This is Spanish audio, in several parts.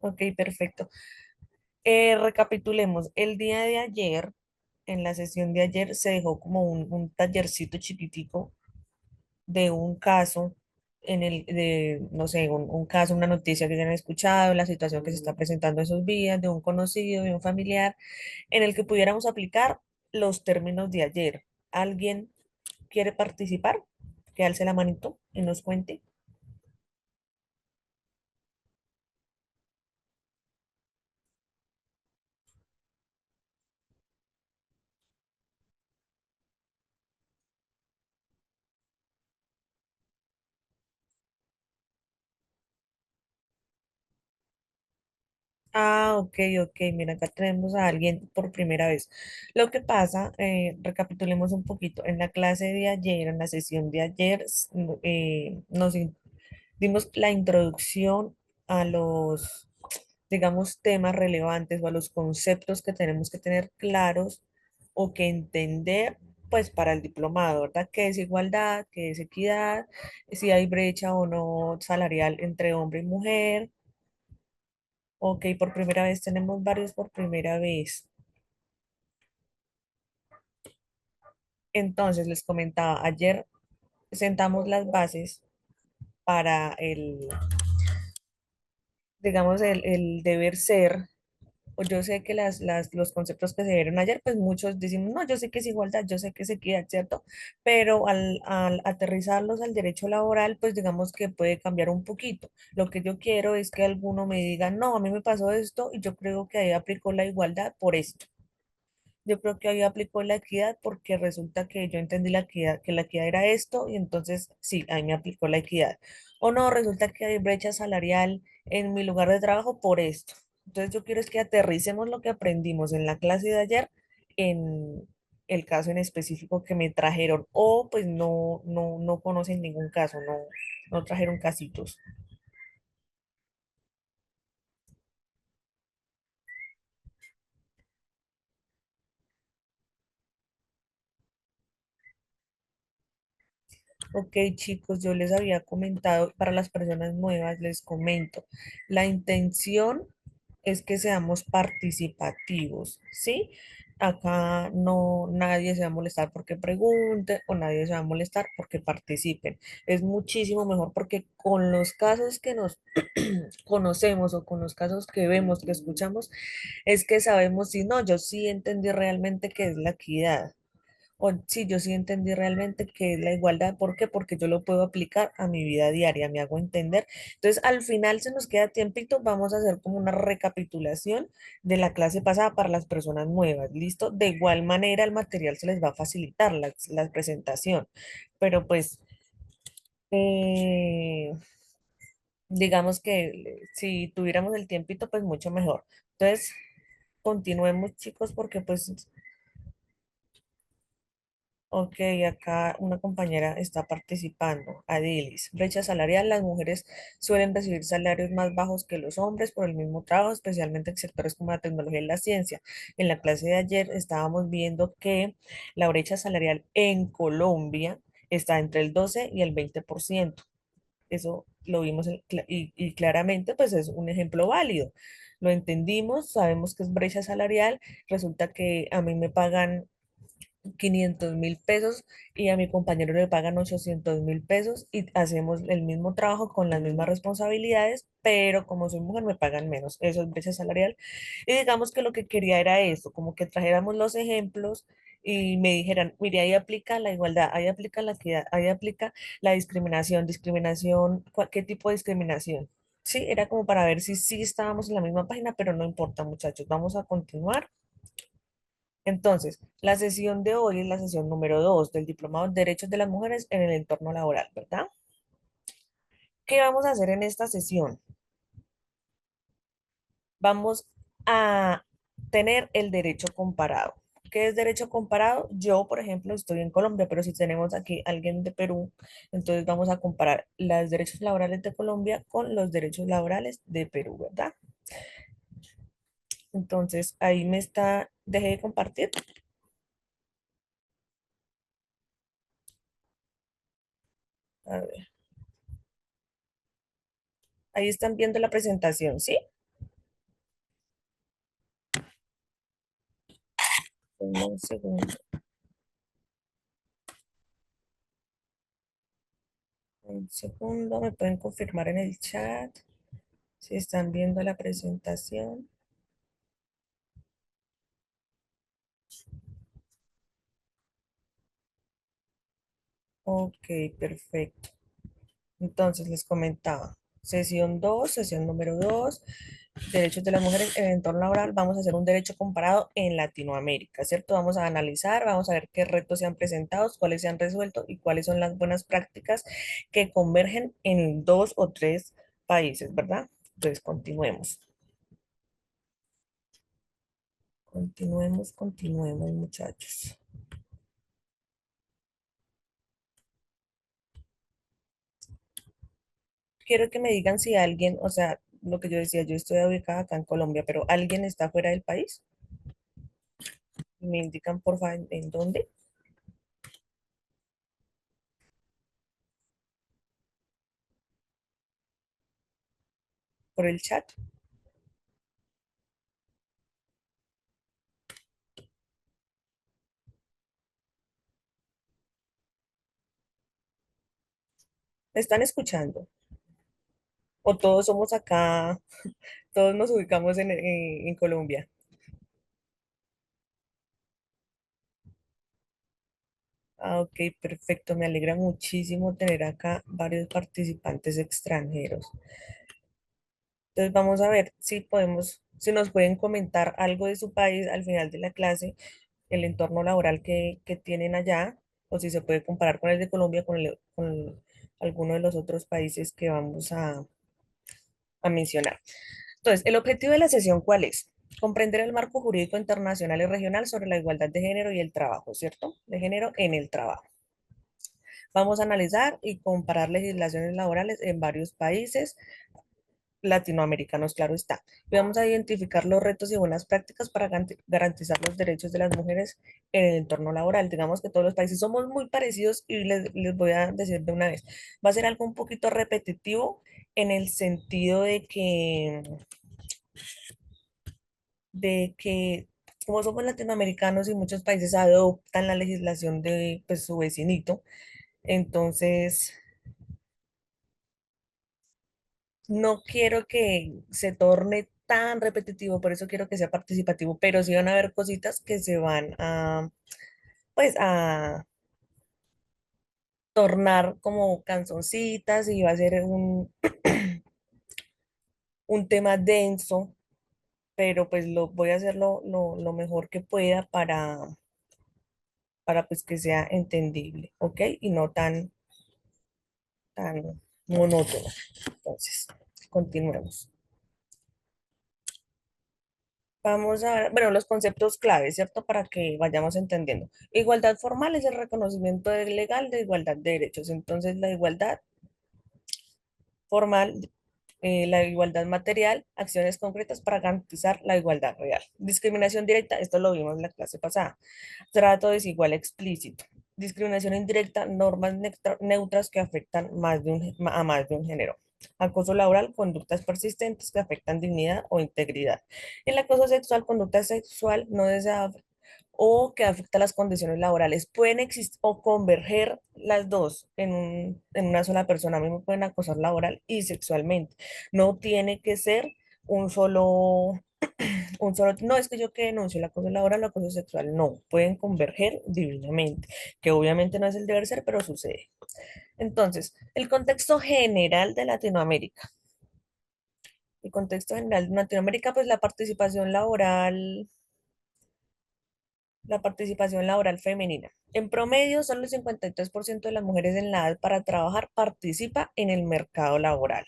Ok, perfecto. Recapitulemos. El día de ayer, en la sesión de ayer, se dejó como un tallercito chiquitico de un caso no sé, un caso, una noticia que hayan escuchado, la situación que se está presentando esos días, de un conocido, de un familiar, en el que pudiéramos aplicar los términos de ayer. ¿Alguien quiere participar? Que alce la manito y nos cuente. Ah, ok, ok. Mira, acá tenemos a alguien por primera vez. Lo que pasa, recapitulemos un poquito. En la clase de ayer, en la sesión de ayer, dimos la introducción a los, digamos, temas relevantes o a los conceptos que tenemos que tener claros o que entender, pues, para el diplomado, ¿verdad? ¿Qué es igualdad? ¿Qué es equidad? Si hay brecha o no salarial entre hombre y mujer. Ok, por primera vez tenemos varios por primera vez. Entonces, les comentaba, ayer sentamos las bases para digamos, el deber ser. O yo sé que los conceptos que se dieron ayer, pues muchos decimos, no, yo sé que es igualdad, yo sé que es equidad, ¿cierto? Pero al aterrizarlos al derecho laboral, pues digamos que puede cambiar un poquito. Lo que yo quiero es que alguno me diga, no, a mí me pasó esto y yo creo que ahí aplicó la igualdad por esto. Yo creo que ahí aplicó la equidad porque resulta que yo entendí la equidad, que la equidad era esto y entonces sí, ahí me aplicó la equidad. O no, resulta que hay brecha salarial en mi lugar de trabajo por esto. Entonces yo quiero es que aterricemos lo que aprendimos en la clase de ayer en el caso en específico que me trajeron o pues no conocen ningún caso, no trajeron casitos. Ok, chicos, yo les había comentado, para las personas nuevas les comento, la intención es que seamos participativos, ¿sí? Acá no nadie se va a molestar porque pregunte o nadie se va a molestar porque participen. Es muchísimo mejor porque con los casos que nos conocemos o con los casos que vemos, que escuchamos, es que sabemos si no, yo sí entendí realmente qué es la equidad. O sí, yo sí entendí realmente que es la igualdad. ¿Por qué? Porque yo lo puedo aplicar a mi vida diaria, me hago entender. Entonces, al final se nos queda tiempito, vamos a hacer como una recapitulación de la clase pasada para las personas nuevas, ¿listo? De igual manera, el material se les va a facilitar la presentación, pero pues, eh, digamos que si tuviéramos el tiempito, pues mucho mejor. Entonces, continuemos, chicos, porque pues ok, acá una compañera está participando. Adilis, brecha salarial. Las mujeres suelen recibir salarios más bajos que los hombres por el mismo trabajo, especialmente en sectores como la tecnología y la ciencia. En la clase de ayer estábamos viendo que la brecha salarial en Colombia está entre el 12 y el 20%. Eso lo vimos y claramente pues es un ejemplo válido. Lo entendimos, sabemos que es brecha salarial. Resulta que a mí me pagan 500.000 pesos y a mi compañero le pagan 800.000 pesos y hacemos el mismo trabajo con las mismas responsabilidades, pero como soy mujer me pagan menos. Eso es brecha salarial. Y digamos que lo que quería era eso, como que trajéramos los ejemplos y me dijeran, mire, ahí aplica la igualdad, ahí aplica la equidad, ahí aplica la discriminación, ¿qué tipo de discriminación? Sí, era como para ver si sí estábamos en la misma página, pero no importa, muchachos, vamos a continuar. Entonces, la sesión de hoy es la sesión número 2 del Diplomado en Derechos de las Mujeres en el Entorno Laboral, ¿verdad? ¿Qué vamos a hacer en esta sesión? Vamos a tener el derecho comparado. ¿Qué es derecho comparado? Yo, por ejemplo, estoy en Colombia, pero si tenemos aquí alguien de Perú, entonces vamos a comparar los derechos laborales de Colombia con los derechos laborales de Perú, ¿verdad? Entonces, ahí dejé de compartir. A ver, ahí están viendo la presentación, ¿sí? Un segundo, un segundo. ¿Me pueden confirmar en el chat si están viendo la presentación? Ok, perfecto. Entonces les comentaba, sesión 2, sesión número 2, derechos de las mujeres en el entorno laboral. Vamos a hacer un derecho comparado en Latinoamérica, ¿cierto? Vamos a analizar, vamos a ver qué retos se han presentado, cuáles se han resuelto y cuáles son las buenas prácticas que convergen en dos o tres países, ¿verdad? Entonces, continuemos. Continuemos, muchachos. Quiero que me digan si alguien, o sea, lo que yo decía, yo estoy ubicada acá en Colombia, pero ¿alguien está fuera del país? ¿Me indican, por favor, en dónde? Por el chat. ¿Me están escuchando? ¿O todos somos acá, todos nos ubicamos en Colombia? Ah, ok, perfecto. Me alegra muchísimo tener acá varios participantes extranjeros. Entonces vamos a ver si podemos, si nos pueden comentar algo de su país al final de la clase, el entorno laboral que tienen allá, o si se puede comparar con el de Colombia, con alguno de los otros países que vamos a mencionar. Entonces, el objetivo de la sesión, ¿cuál es? Comprender el marco jurídico internacional y regional sobre la igualdad de género y el trabajo, ¿cierto? De género en el trabajo. Vamos a analizar y comparar legislaciones laborales en varios países latinoamericanos, claro está. Y vamos a identificar los retos y buenas prácticas para garantizar los derechos de las mujeres en el entorno laboral. Digamos que todos los países somos muy parecidos y les voy a decir de una vez. Va a ser algo un poquito repetitivo en el sentido de que como somos latinoamericanos y muchos países adoptan la legislación de pues, su vecinito, entonces no quiero que se torne tan repetitivo, por eso quiero que sea participativo, pero sí van a haber cositas que se van pues, a tornar como canzoncitas y va a ser un tema denso, pero pues lo voy a hacer lo mejor que pueda para pues que sea entendible, ¿ok? Y no tan monótono. Entonces, continuemos. Vamos a ver, bueno, los conceptos claves, ¿cierto? Para que vayamos entendiendo. Igualdad formal es el reconocimiento legal de igualdad de derechos. Entonces, la igualdad formal, la igualdad material, acciones concretas para garantizar la igualdad real. Discriminación directa, esto lo vimos en la clase pasada. Trato desigual explícito. Discriminación indirecta, normas neutras que afectan a más de un género. Acoso laboral, conductas persistentes que afectan dignidad o integridad. El acoso sexual, conducta sexual no deseada o que afecta las condiciones laborales. Pueden existir o converger las dos en una sola persona. A mí me pueden acosar laboral y sexualmente. No tiene que ser un solo no es que yo que denuncio el acoso laboral o el acoso sexual, no, pueden converger divinamente, que obviamente no es el deber ser, pero sucede. Entonces, el contexto general de Latinoamérica. El contexto general de Latinoamérica, pues la participación laboral femenina. En promedio, solo el 53% de las mujeres en la edad para trabajar participa en el mercado laboral.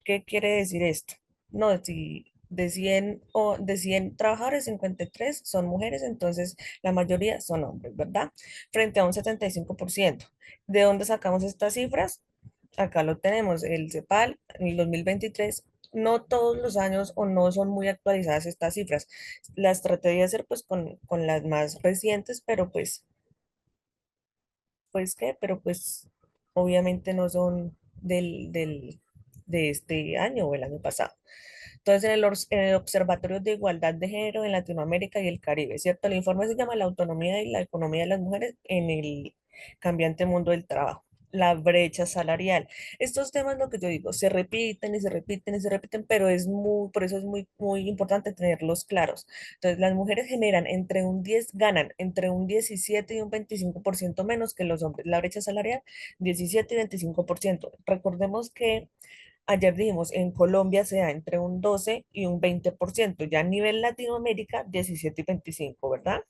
¿Qué quiere decir esto? No, si de 100 trabajadores, 53 son mujeres, entonces la mayoría son hombres, ¿verdad? Frente a un 75%. ¿De dónde sacamos estas cifras? Acá lo tenemos, el CEPAL, en el 2023. No todos los años o no son muy actualizadas estas cifras. Las traté de hacer pues con las más recientes, pero pues, ¿qué? Pero pues obviamente no son de este año o el año pasado. Entonces, en el Observatorio de Igualdad de Género en Latinoamérica y el Caribe, ¿cierto? El informe se llama La autonomía y la economía de las mujeres en el cambiante mundo del trabajo. La brecha salarial. Estos temas, lo que yo digo, se repiten y se repiten y se repiten, pero por eso es muy importante tenerlos claros. Entonces, las mujeres ganan entre un 17 y un 25% menos que los hombres. La brecha salarial, 17 y 25%. Recordemos que ayer dijimos, en Colombia se da entre un 12 y un 20%, ya a nivel Latinoamérica, 17 y 25, ¿verdad?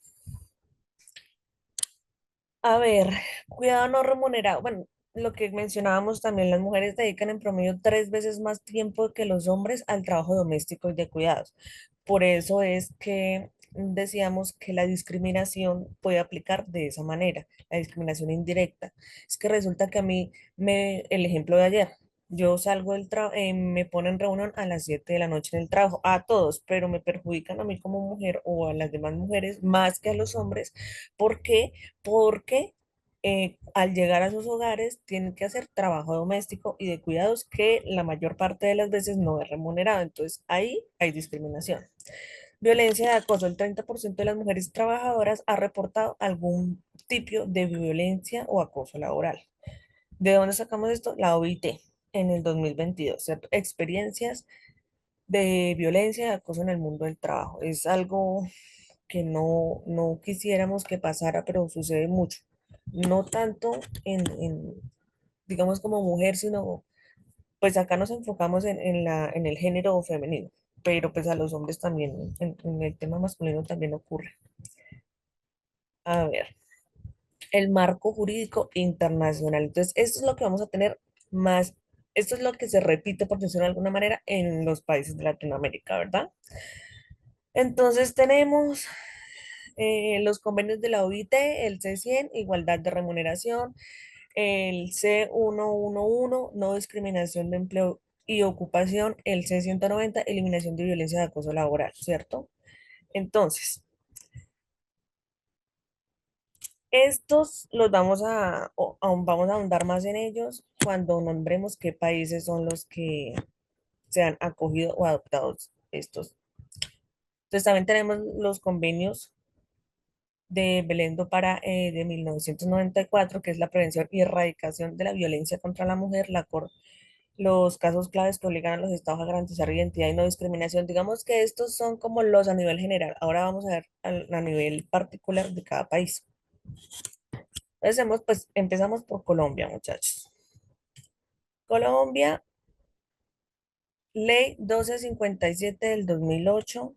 A ver, cuidado no remunerado. Bueno, lo que mencionábamos también, las mujeres dedican en promedio 3 veces más tiempo que los hombres al trabajo doméstico y de cuidados. Por eso es que decíamos que la discriminación puede aplicar de esa manera, la discriminación indirecta. Es que resulta que el ejemplo de ayer, yo salgo del trabajo, me ponen reunión a las 7 de la noche en el trabajo, a todos, pero me perjudican a mí como mujer o a las demás mujeres más que a los hombres. ¿Por qué? Porque al llegar a sus hogares tienen que hacer trabajo doméstico y de cuidados que la mayor parte de las veces no es remunerado. Entonces ahí hay discriminación. Violencia de acoso. El 30% de las mujeres trabajadoras ha reportado algún tipo de violencia o acoso laboral. ¿De dónde sacamos esto? La OIT en el 2022, ¿cierto? Experiencias de violencia y acoso en el mundo del trabajo. Es algo que no quisiéramos que pasara, pero sucede mucho. No tanto digamos, como mujer, sino, pues acá nos enfocamos en el género femenino, pero pues a los hombres también, en el tema masculino también ocurre. A ver, el marco jurídico internacional. Entonces, esto es lo que vamos a tener más, esto es lo que se repite, por decirlo de alguna manera, en los países de Latinoamérica, ¿verdad? Entonces tenemos los convenios de la OIT, el C100, igualdad de remuneración, el C111, no discriminación de empleo y ocupación, el C190, eliminación de violencia de acoso laboral, ¿cierto? Entonces, estos los vamos a ahondar más en ellos cuando nombremos qué países son los que se han acogido o adoptado estos. Entonces, también tenemos los convenios de Belén do Pará de 1994, que es la prevención y erradicación de la violencia contra la mujer, los casos claves que obligan a los estados a garantizar identidad y no discriminación. Digamos que estos son como los a nivel general. Ahora vamos a ver a nivel particular de cada país. Entonces, pues empezamos por Colombia, muchachos. Colombia, ley 1257 del 2008,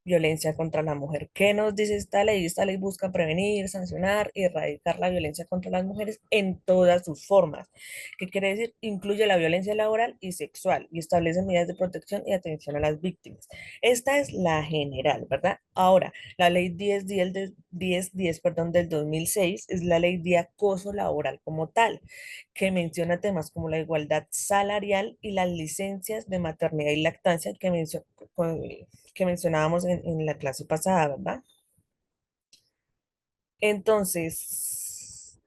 violencia contra la mujer. ¿Qué nos dice esta ley? Esta ley busca prevenir, sancionar y erradicar la violencia contra las mujeres en todas sus formas. ¿Qué quiere decir? Incluye la violencia laboral y sexual y establece medidas de protección y atención a las víctimas. Esta es la general, ¿verdad? Ahora, la ley 1010, perdón, del 2006 es la ley de acoso laboral como tal, que menciona temas como la igualdad salarial y las licencias de maternidad y lactancia que mencionábamos en la clase pasada, ¿verdad? Entonces,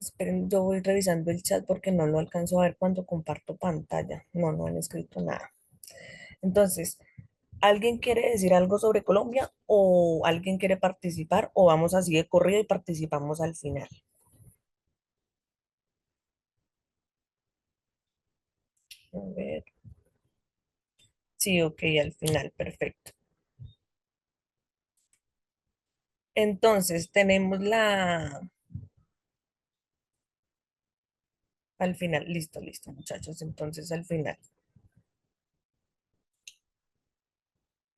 esperen, yo voy revisando el chat porque no lo alcanzo a ver cuando comparto pantalla. No han escrito nada. Entonces, ¿alguien quiere decir algo sobre Colombia o alguien quiere participar o vamos así de corrido y participamos al final? A ver. Sí, ok, al final, perfecto. Entonces, tenemos al final, listo, muchachos. Entonces, al final.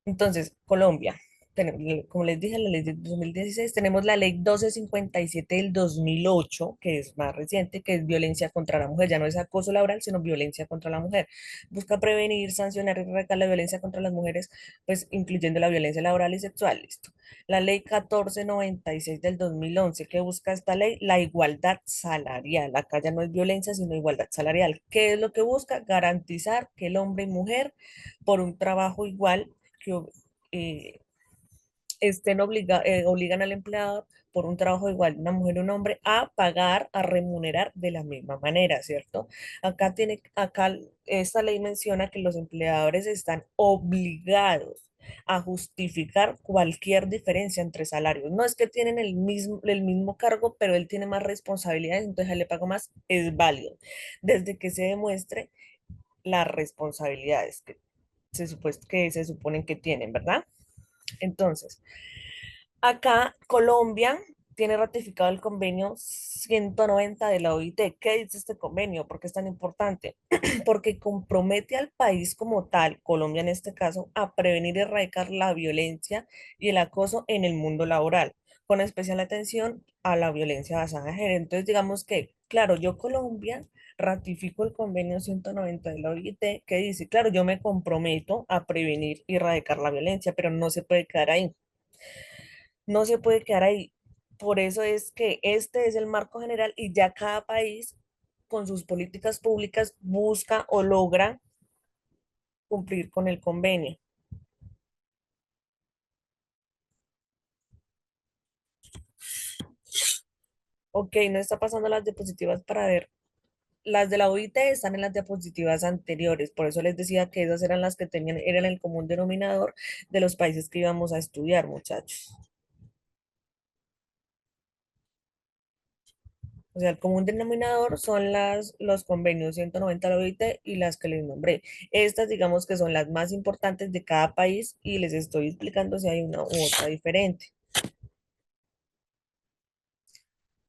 Entonces, Colombia, como les dije, la ley del 2016, tenemos la ley 1257 del 2008, que es más reciente, que es violencia contra la mujer, ya no es acoso laboral, sino violencia contra la mujer. Busca prevenir, sancionar y erradicar la violencia contra las mujeres, pues incluyendo la violencia laboral y sexual, listo. La ley 1496 del 2011, que busca esta ley, la igualdad salarial. Acá ya no es violencia, sino igualdad salarial. ¿Qué es lo que busca? Garantizar que el hombre y mujer, por un trabajo igual, que eh, obligan al empleador por un trabajo igual, una mujer y un hombre, a pagar, a remunerar de la misma manera, ¿cierto? Acá esta ley menciona que los empleadores están obligados a justificar cualquier diferencia entre salarios. No es que tienen el mismo cargo, pero él tiene más responsabilidades, entonces él le pago más, es válido, desde que se demuestre las responsabilidades que se suponen que tienen, ¿verdad? Entonces, acá Colombia tiene ratificado el convenio 190 de la OIT. ¿Qué dice este convenio? ¿Por qué es tan importante? Porque compromete al país como tal, Colombia en este caso, a prevenir y erradicar la violencia y el acoso en el mundo laboral, con especial atención a la violencia basada en género. Entonces, digamos que, claro, yo Colombia ratifico el convenio 190 de la OIT que dice, claro, yo me comprometo a prevenir y erradicar la violencia, pero no se puede quedar ahí, no se puede quedar ahí. Por eso es que este es el marco general y ya cada país con sus políticas públicas busca o logra cumplir con el convenio. Ok, no está pasando las diapositivas para ver. Las de la OIT están en las diapositivas anteriores, por eso les decía que esas eran las que tenían, eran el común denominador de los países que íbamos a estudiar, muchachos. O sea, el común denominador son los convenios 190 de la OIT y las que les nombré. Estas, digamos que son las más importantes de cada país y les estoy explicando si hay una u otra diferente.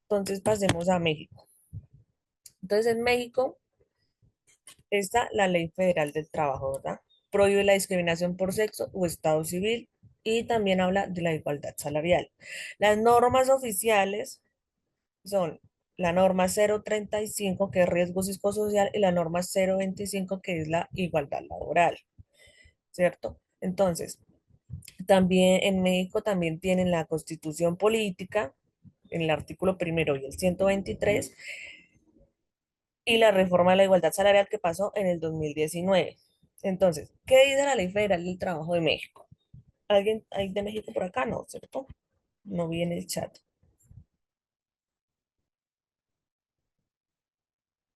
Entonces, pasemos a México. Entonces, en México está la Ley Federal del Trabajo, ¿verdad? Prohíbe la discriminación por sexo o estado civil y también habla de la igualdad salarial. Las normas oficiales son la norma 035, que es riesgo psicosocial, y la norma 025, que es la igualdad laboral, ¿cierto? Entonces, también en México también tienen la constitución política, en el artículo primero y el 123, y la reforma de la igualdad salarial que pasó en el 2019. Entonces, ¿qué dice la Ley Federal del Trabajo de México? ¿Alguien hay de México por acá? No, ¿cierto? No vi en el chat.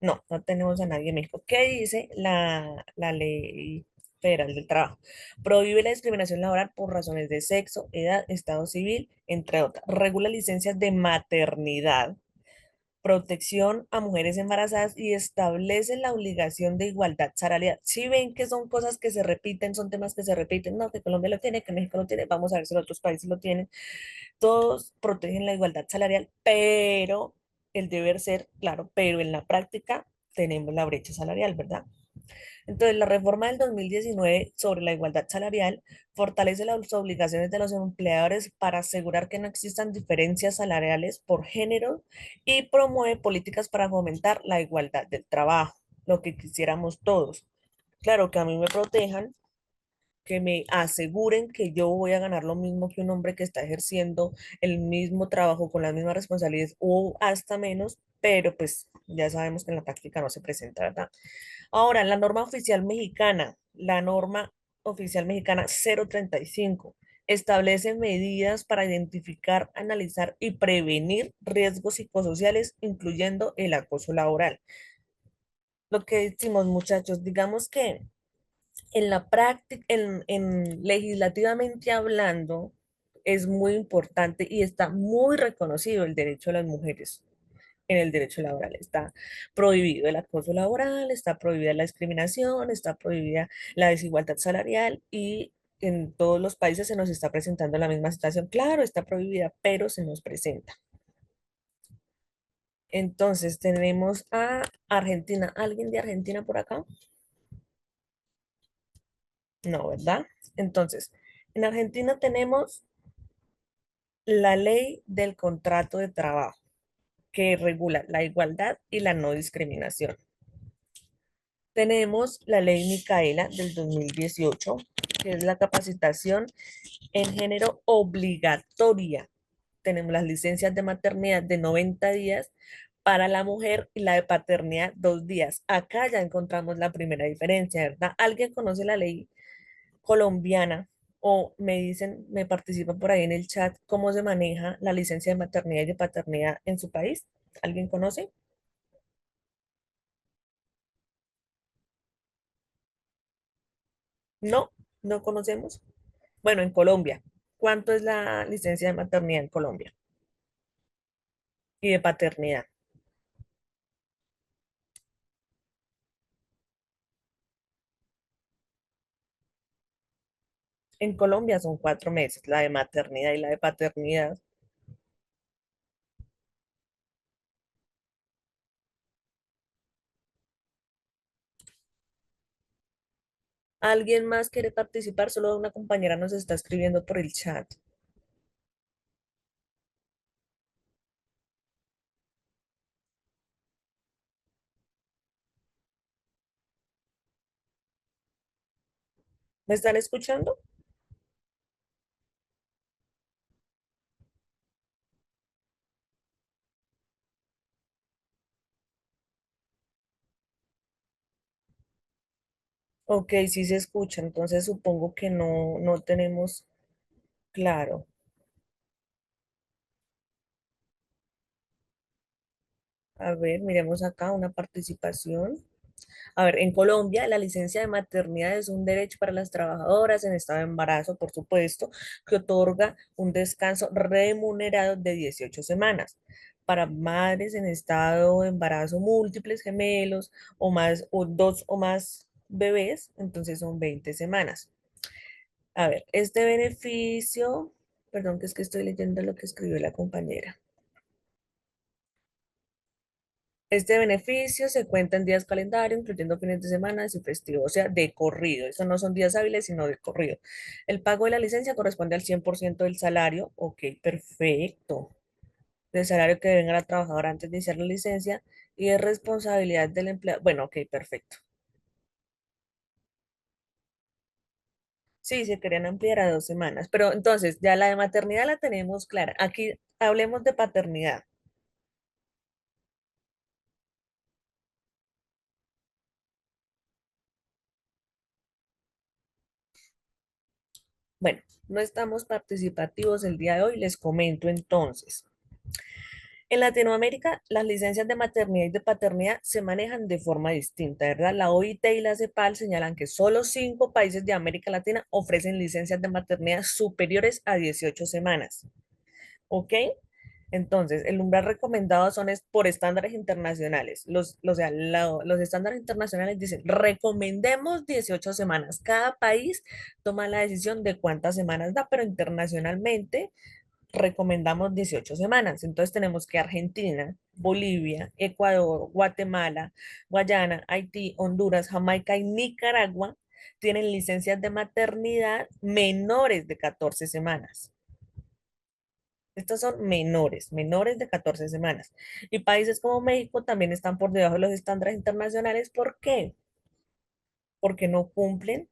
No, no tenemos a nadie en México. ¿Qué dice la Ley Federal del Trabajo? Prohíbe la discriminación laboral por razones de sexo, edad, estado civil, entre otras. Regula licencias de maternidad, protección a mujeres embarazadas y establece la obligación de igualdad salarial. Si ven que son cosas que se repiten, son temas que se repiten, no, que Colombia lo tiene, que México lo tiene, vamos a ver si los otros países lo tienen. Todos protegen la igualdad salarial, pero el deber ser, claro, pero en la práctica tenemos la brecha salarial, ¿verdad? Entonces, la reforma del 2019 sobre la igualdad salarial fortalece las obligaciones de los empleadores para asegurar que no existan diferencias salariales por género y promueve políticas para fomentar la igualdad del trabajo, lo que quisiéramos todos. Claro, que a mí me protejan, que me aseguren que yo voy a ganar lo mismo que un hombre que está ejerciendo el mismo trabajo con las mismas responsabilidades o hasta menos, pero pues ya sabemos que en la práctica no se presenta, ¿verdad? Ahora, la norma oficial mexicana 035 establece medidas para identificar, analizar y prevenir riesgos psicosociales, incluyendo el acoso laboral. Lo que decimos, muchachos, digamos que en la práctica, legislativamente hablando, es muy importante y está muy reconocido el derecho de las mujeres en el derecho laboral. Está prohibido el acoso laboral, está prohibida la discriminación, está prohibida la desigualdad salarial y en todos los países se nos está presentando la misma situación. Claro, está prohibida, pero se nos presenta. Entonces tenemos a Argentina. ¿Alguien de Argentina por acá? No, ¿verdad? Entonces, en Argentina tenemos la ley del contrato de trabajo que regula la igualdad y la no discriminación. Tenemos la ley Micaela del 2018, que es la capacitación en género obligatoria. Tenemos las licencias de maternidad de 90 días para la mujer y la de paternidad 2 días. Acá ya encontramos la primera diferencia, ¿verdad? ¿Alguien conoce la ley colombiana O me dicen, me participan por ahí en el chat cómo se maneja la licencia de maternidad y de paternidad en su país. ¿Alguien conoce? No, no conocemos. Bueno, en Colombia. ¿Cuánto es la licencia de maternidad en Colombia? Y de paternidad. En Colombia son 4 meses, la de maternidad y la de paternidad. ¿Alguien más quiere participar? Solo una compañera nos está escribiendo por el chat. ¿Me están escuchando? Ok, sí se escucha, entonces supongo que no, no tenemos claro. A ver, miremos acá una participación. A ver, en Colombia la licencia de maternidad es un derecho para las trabajadoras en estado de embarazo, por supuesto, que otorga un descanso remunerado de 18 semanas. Para madres en estado de embarazo múltiples, gemelos o más, o dos o más bebés, entonces son 20 semanas. A ver, este beneficio, perdón que es que estoy leyendo lo que escribió la compañera. Este beneficio se cuenta en días calendario, incluyendo fines de semana y festivos, o sea, de corrido. Eso no son días hábiles, sino de corrido. El pago de la licencia corresponde al 100% del salario. Ok, perfecto. Del salario que venga la trabajadora antes de iniciar la licencia y es responsabilidad del empleado. Bueno, ok, perfecto. Sí, se querían ampliar a 2 semanas, pero entonces ya la de maternidad la tenemos clara. Aquí hablemos de paternidad. Bueno, no estamos participativos el día de hoy, les comento entonces. En Latinoamérica, las licencias de maternidad y de paternidad se manejan de forma distinta, ¿verdad? La OIT y la CEPAL señalan que solo 5 países de América Latina ofrecen licencias de maternidad superiores a 18 semanas, ¿ok? Entonces, el umbral recomendado son por estándares internacionales. O sea, los estándares internacionales dicen, recomendemos 18 semanas. Cada país toma la decisión de cuántas semanas da, pero internacionalmente recomendamos 18 semanas. Entonces tenemos que Argentina, Bolivia, Ecuador, Guatemala, Guayana, Haití, Honduras, Jamaica y Nicaragua tienen licencias de maternidad menores de 14 semanas. Estos son menores, menores de 14 semanas. Y países como México también están por debajo de los estándares internacionales. ¿Por qué? Porque no cumplen,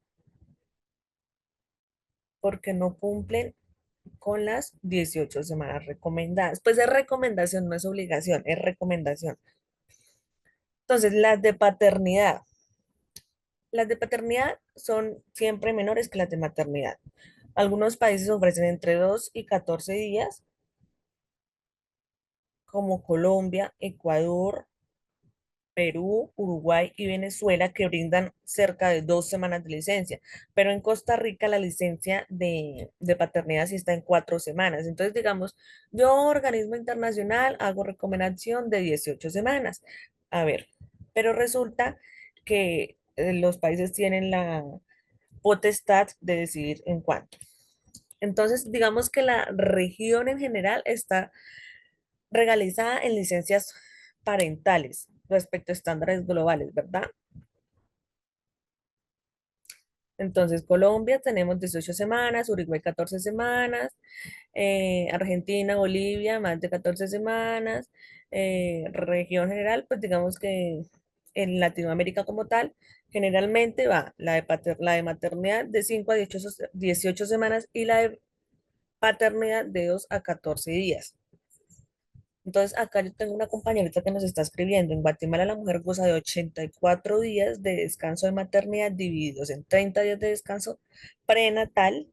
porque no cumplen con las 18 semanas recomendadas. Pues es recomendación, no es obligación, es recomendación. Entonces, las de paternidad son siempre menores que las de maternidad. Algunos países ofrecen entre 2 y 14 días, como Colombia, Ecuador, Perú, Uruguay y Venezuela, que brindan cerca de 2 semanas de licencia, pero en Costa Rica la licencia de paternidad sí está en 4 semanas. Entonces, digamos, yo, organismo internacional, hago recomendación de 18 semanas. A ver, pero resulta que los países tienen la potestad de decidir en cuánto. Entonces, digamos que la región en general está regalizada en licencias parentales respecto a estándares globales, ¿verdad? Entonces, Colombia tenemos 18 semanas, Uruguay 14 semanas, Argentina, Bolivia más de 14 semanas, región general, pues digamos que en Latinoamérica como tal, generalmente va la de maternidad de 5 a 18 semanas y la de paternidad de 2 a 14 días. Entonces, acá yo tengo una compañerita que nos está escribiendo. En Guatemala la mujer goza de 84 días de descanso de maternidad divididos en 30 días de descanso prenatal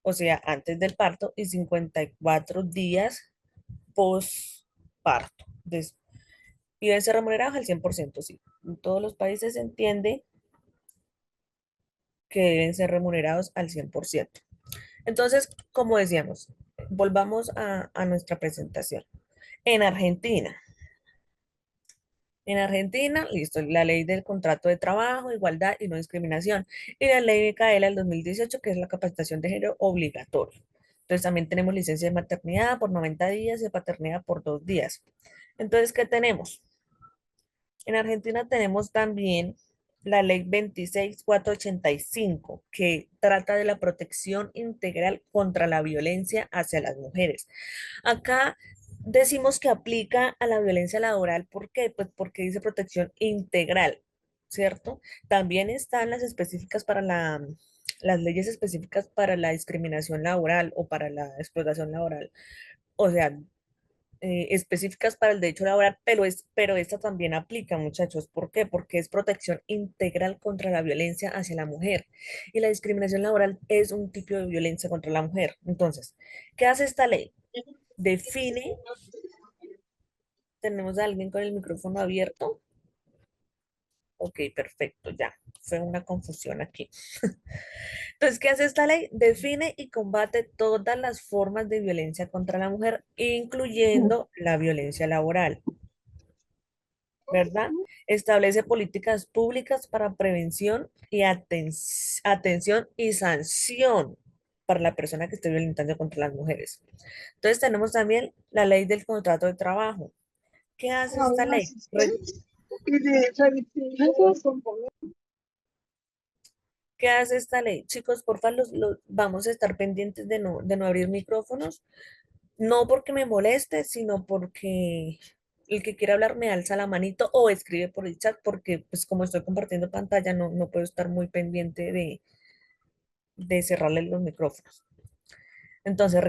o sea, antes del parto, y 54 días postparto. Y deben ser remunerados al 100%, sí. En todos los países se entiende que deben ser remunerados al 100%. Entonces, como decíamos, volvamos a nuestra presentación. En Argentina, listo, la ley del contrato de trabajo, igualdad y no discriminación. Y la ley Micaela del 2018, que es la capacitación de género obligatoria. Entonces, también tenemos licencia de maternidad por 90 días y de paternidad por 2 días. Entonces, ¿qué tenemos? En Argentina tenemos también la ley 26485, que trata de la protección integral contra la violencia hacia las mujeres. Acá decimos que aplica a la violencia laboral. ¿Por qué? Pues porque dice protección integral, ¿cierto? También están las específicas para las leyes específicas para la discriminación laboral o para la explotación laboral. O sea, específicas para el derecho laboral, pero esta también aplica, muchachos. ¿Por qué? Porque es protección integral contra la violencia hacia la mujer. Y la discriminación laboral es un tipo de violencia contra la mujer. Entonces, ¿qué hace esta ley? Define, tenemos a alguien con el micrófono abierto. Ok, perfecto, ya. Fue una confusión aquí. Entonces, ¿qué hace esta ley? Define y combate todas las formas de violencia contra la mujer, incluyendo la violencia laboral. ¿Verdad? Establece políticas públicas para prevención y atención y sanción para la persona que esté violentando contra las mujeres. Entonces tenemos también la ley del contrato de trabajo. ¿Qué hace esta ley? ¿Qué hace esta ley? Chicos, porfa, vamos a estar pendientes de no abrir micrófonos. No porque me moleste, sino porque el que quiera hablar me alza la manito o escribe por el chat, porque pues como estoy compartiendo pantalla, no puedo estar muy pendiente de cerrarle los micrófonos. Entonces,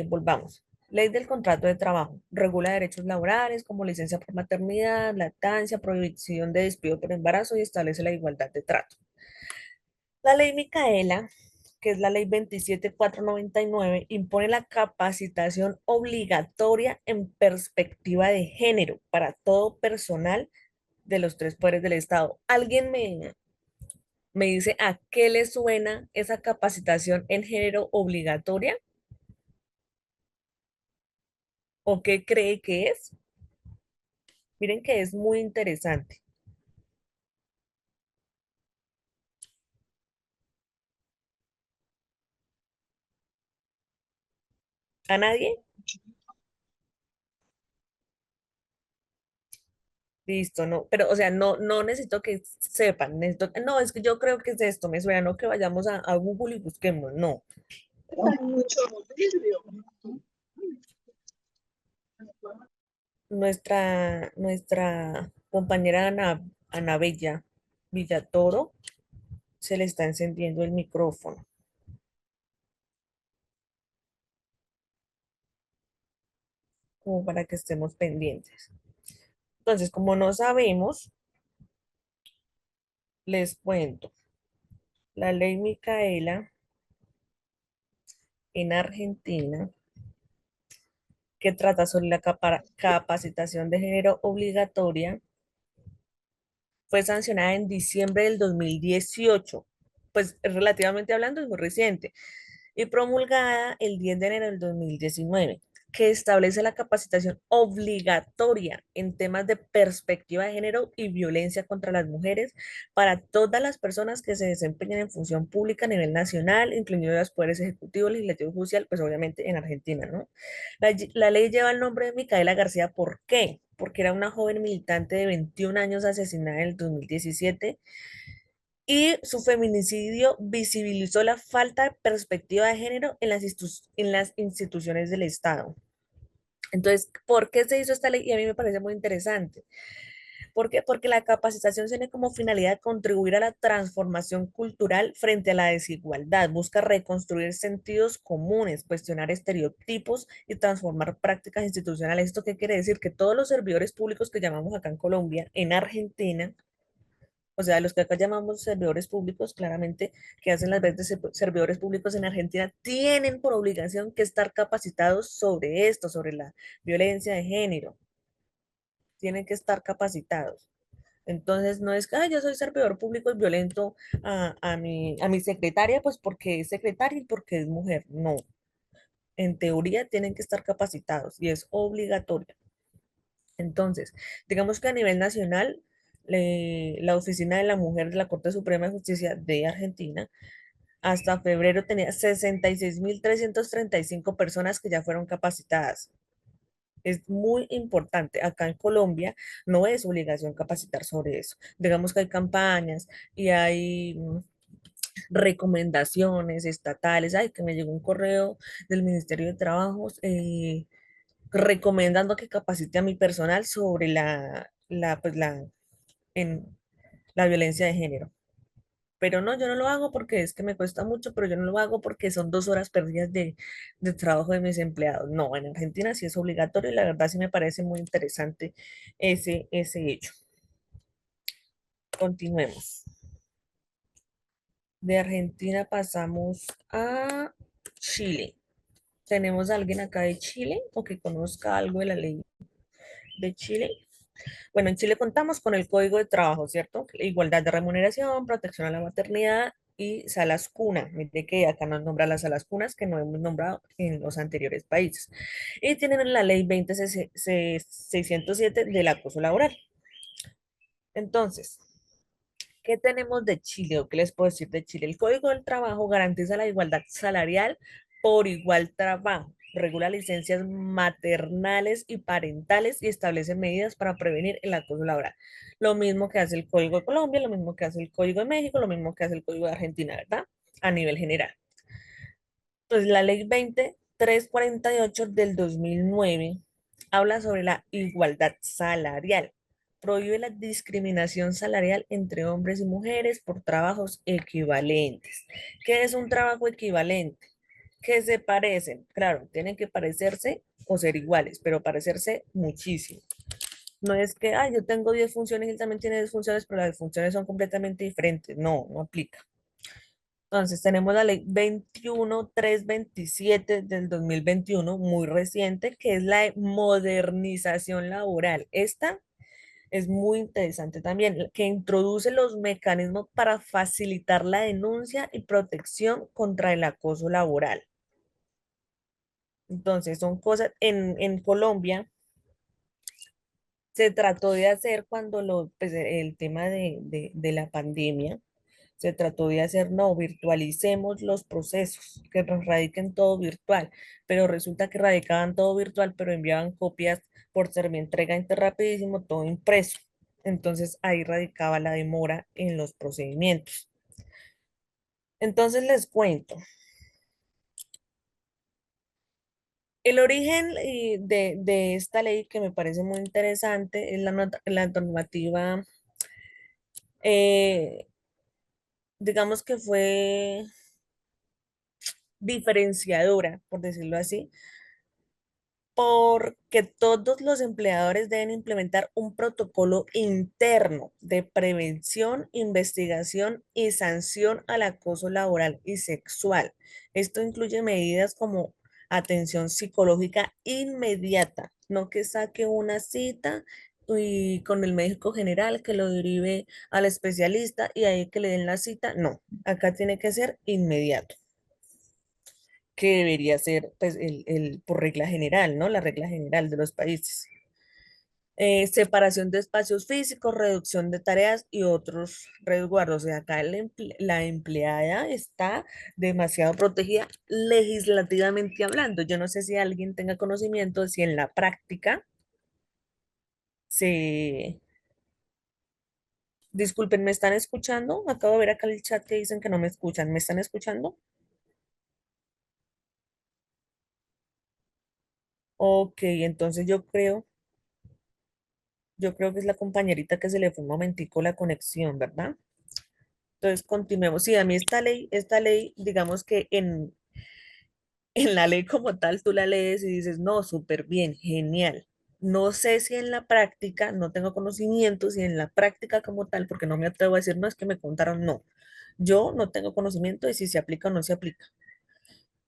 volvamos. Ley del contrato de trabajo. Regula derechos laborales como licencia por maternidad, lactancia, prohibición de despido por embarazo y establece la igualdad de trato. La ley Micaela, que es la ley 27499, impone la capacitación obligatoria en perspectiva de género para todo personal de los tres poderes del Estado. ¿Alguien me dice a qué le suena esa capacitación en género obligatoria o qué cree que es? Miren que es muy interesante. ¿A nadie? Listo, no, pero o sea, no necesito que sepan, no, es que yo creo que es esto, me suena, no que vayamos a Google y busquemos, no. Nuestra compañera Ana Bella Villatoro se le está encendiendo el micrófono, como para que estemos pendientes. Entonces, como no sabemos, les cuento. La ley Micaela en Argentina, que trata sobre la capacitación de género obligatoria, fue sancionada en diciembre del 2018, pues relativamente hablando es muy reciente, y promulgada el 10 de enero del 2019, que establece la capacitación obligatoria en temas de perspectiva de género y violencia contra las mujeres para todas las personas que se desempeñan en función pública a nivel nacional, incluyendo los poderes ejecutivo, legislativo y judicial, pues obviamente en Argentina, ¿no? La ley lleva el nombre de Micaela García, ¿por qué? Porque era una joven militante de 21 años asesinada en el 2017 y su feminicidio visibilizó la falta de perspectiva de género en las instituciones del Estado. Entonces, ¿por qué se hizo esta ley? Y a mí me parece muy interesante. ¿Por qué? Porque la capacitación tiene como finalidad contribuir a la transformación cultural frente a la desigualdad, busca reconstruir sentidos comunes, cuestionar estereotipos y transformar prácticas institucionales. ¿Esto qué quiere decir? Que todos los servidores públicos que llamamos acá en Colombia, en Argentina, O sea, los que acá llamamos servidores públicos, claramente, que hacen las veces de servidores públicos en Argentina, tienen por obligación que estar capacitados sobre esto, sobre la violencia de género. Tienen que estar capacitados. Entonces, no es que "Ay, yo soy servidor público y violento a mi secretaria, pues porque es secretaria y porque es mujer". No, en teoría tienen que estar capacitados y es obligatorio. Entonces, digamos que a nivel nacional, la Oficina de la Mujer de la Corte Suprema de Justicia de Argentina hasta febrero tenía 66.335 personas que ya fueron capacitadas. Es muy importante. Acá en Colombia no es obligación capacitar sobre eso. Digamos que hay campañas y hay recomendaciones estatales. Ay, que me llegó un correo del Ministerio de Trabajos recomendando que capacite a mi personal sobre en, la violencia de género. Pero no, yo no lo hago porque es que me cuesta mucho, pero yo no lo hago porque son 2 horas perdidas de trabajo de mis empleados. No, en Argentina sí es obligatorio y la verdad sí me parece muy interesante ese hecho. Continuemos. De Argentina pasamos a Chile. ¿Tenemos a alguien acá de Chile o que conozca algo de la ley de Chile? Bueno, en Chile contamos con el Código de Trabajo, ¿cierto? Igualdad de remuneración, protección a la maternidad y salas cuna. Mire que acá nos nombra las salas cunas que no hemos nombrado en los anteriores países. Y tienen la ley 20.607 del acoso laboral. Entonces, ¿qué tenemos de Chile o qué les puedo decir de Chile? El Código del Trabajo garantiza la igualdad salarial por igual trabajo, regula licencias maternales y parentales y establece medidas para prevenir el acoso laboral. Lo mismo que hace el Código de Colombia, lo mismo que hace el Código de México, lo mismo que hace el Código de Argentina, ¿verdad? A nivel general. Pues la ley 20348 del 2009 habla sobre la igualdad salarial. Prohíbe la discriminación salarial entre hombres y mujeres por trabajos equivalentes. ¿Qué es un trabajo equivalente? Que se parecen. Claro, tienen que parecerse o ser iguales, pero parecerse muchísimo. No es que, yo tengo 10 funciones y él también tiene 10 funciones, pero las funciones son completamente diferentes. No, no aplica. Entonces, tenemos la ley 21327 del 2021, muy reciente, que es la de modernización laboral. Esta es muy interesante también, que introduce los mecanismos para facilitar la denuncia y protección contra el acoso laboral. Entonces, son cosas, en Colombia se trató de hacer cuando pues, el tema de la pandemia. Se trató de hacer, no, virtualicemos los procesos, que nos radiquen todo virtual, pero resulta que radicaban todo virtual, pero enviaban copias por entrega rapidísimo, todo impreso. Entonces ahí radicaba la demora en los procedimientos. Entonces les cuento, el origen de esta ley que me parece muy interesante es la normativa, eh, digamos que fue diferenciadora, por decirlo así, porque todos los empleadores deben implementar un protocolo interno de prevención, investigación y sanción al acoso laboral y sexual. Esto incluye medidas como atención psicológica inmediata, no que saque una cita y con el médico general que lo derive al especialista y ahí que le den la cita. No, acá tiene que ser inmediato, que debería ser pues, por regla general, ¿no? La regla general de los países. Separación de espacios físicos, reducción de tareas y otros resguardos. O sea, acá la empleada está demasiado protegida legislativamente hablando. Yo no sé si alguien tenga conocimiento de si en la práctica se... Disculpen, ¿me están escuchando? Acabo de ver acá el chat que dicen que no me escuchan. ¿Me están escuchando? Ok, entonces yo creo que es la compañerita que se le fue un momentico la conexión, ¿verdad? Entonces, continuemos. Sí, a mí esta ley, digamos que en la ley como tal, tú la lees y dices, no, súper bien, genial. No sé si en la práctica, no tengo conocimiento, si en la práctica como tal, porque no me atrevo a decir, no, es que me contaron, no. Yo no tengo conocimiento de si se aplica o no se aplica.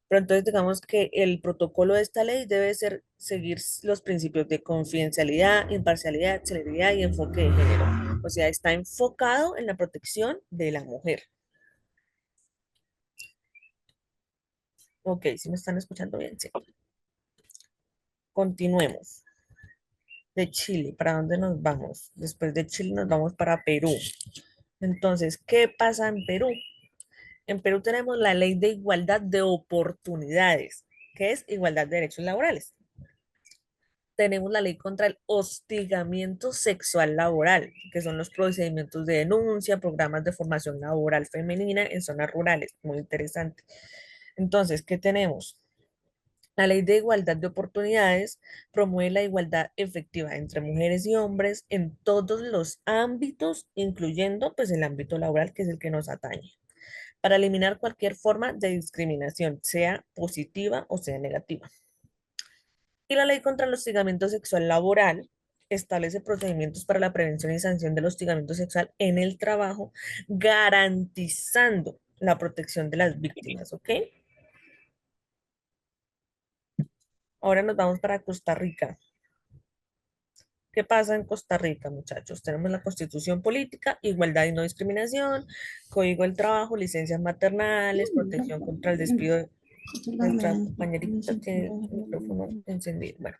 Pero entonces digamos que el protocolo de esta ley debe ser seguir los principios de confidencialidad, imparcialidad, celeridad y enfoque de género. O sea, está enfocado en la protección de la mujer. Ok, si me están escuchando bien, sí. Continuemos. De Chile, ¿para dónde nos vamos? Después de Chile nos vamos para Perú. Entonces, ¿qué pasa en Perú? En Perú tenemos la ley de igualdad de oportunidades, que es igualdad de derechos laborales. Tenemos la ley contra el hostigamiento sexual laboral, que son los procedimientos de denuncia, programas de formación laboral femenina en zonas rurales. Muy interesante. Entonces, ¿qué tenemos? La ley de igualdad de oportunidades promueve la igualdad efectiva entre mujeres y hombres en todos los ámbitos, incluyendo pues el ámbito laboral, que es el que nos atañe, para eliminar cualquier forma de discriminación, sea positiva o sea negativa. Y la ley contra el hostigamiento sexual laboral establece procedimientos para la prevención y sanción del hostigamiento sexual en el trabajo, garantizando la protección de las víctimas, ¿ok? Ahora nos vamos para Costa Rica. ¿Qué pasa en Costa Rica, muchachos? Tenemos la Constitución Política, Igualdad y No Discriminación, Código del Trabajo, licencias maternales, protección contra el despido de nuestra compañerita que el micrófono encendido. Bueno,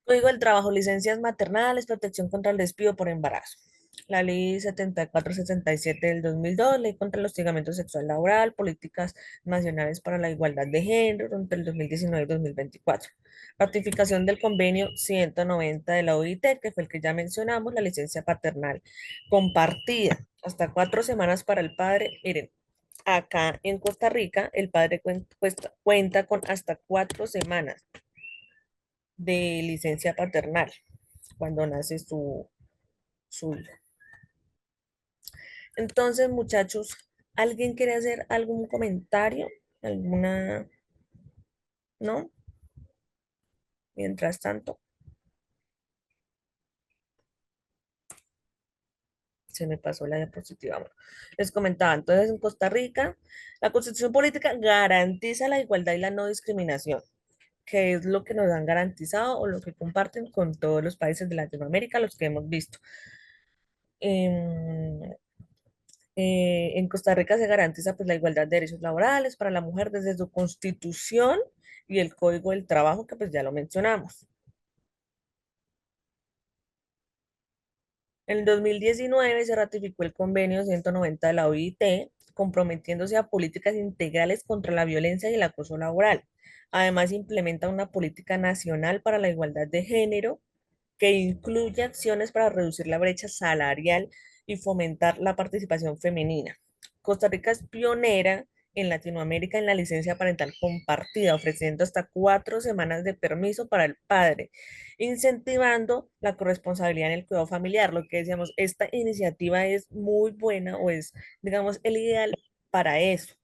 Código del Trabajo, licencias maternales, protección contra el despido por embarazo. La ley 7467 del 2002, ley contra el hostigamiento sexual laboral, políticas nacionales para la igualdad de género entre el 2019 y 2024. Ratificación del convenio 190 de la OIT, que fue el que ya mencionamos, la licencia paternal compartida, hasta 4 semanas para el padre. Miren, acá en Costa Rica, el padre cuenta con hasta 4 semanas de licencia paternal cuando nace su hijo. Entonces, muchachos, ¿alguien quiere hacer algún comentario? ¿Alguna? ¿No? Mientras tanto, se me pasó la diapositiva. Bueno, les comentaba, entonces en Costa Rica, la Constitución Política garantiza la igualdad y la no discriminación, que es lo que nos han garantizado o lo que comparten con todos los países de Latinoamérica, los que hemos visto. Em, en Costa Rica se garantiza pues, la igualdad de derechos laborales para la mujer desde su constitución y el Código del Trabajo, que pues ya lo mencionamos. En el 2019 se ratificó el convenio 190 de la OIT, comprometiéndose a políticas integrales contra la violencia y el acoso laboral. Además, implementa una política nacional para la igualdad de género que incluye acciones para reducir la brecha salarial y fomentar la participación femenina. Costa Rica es pionera en Latinoamérica en la licencia parental compartida, ofreciendo hasta 4 semanas de permiso para el padre, incentivando la corresponsabilidad en el cuidado familiar. Lo que decíamos, esta iniciativa es muy buena o es, digamos, el ideal para eso,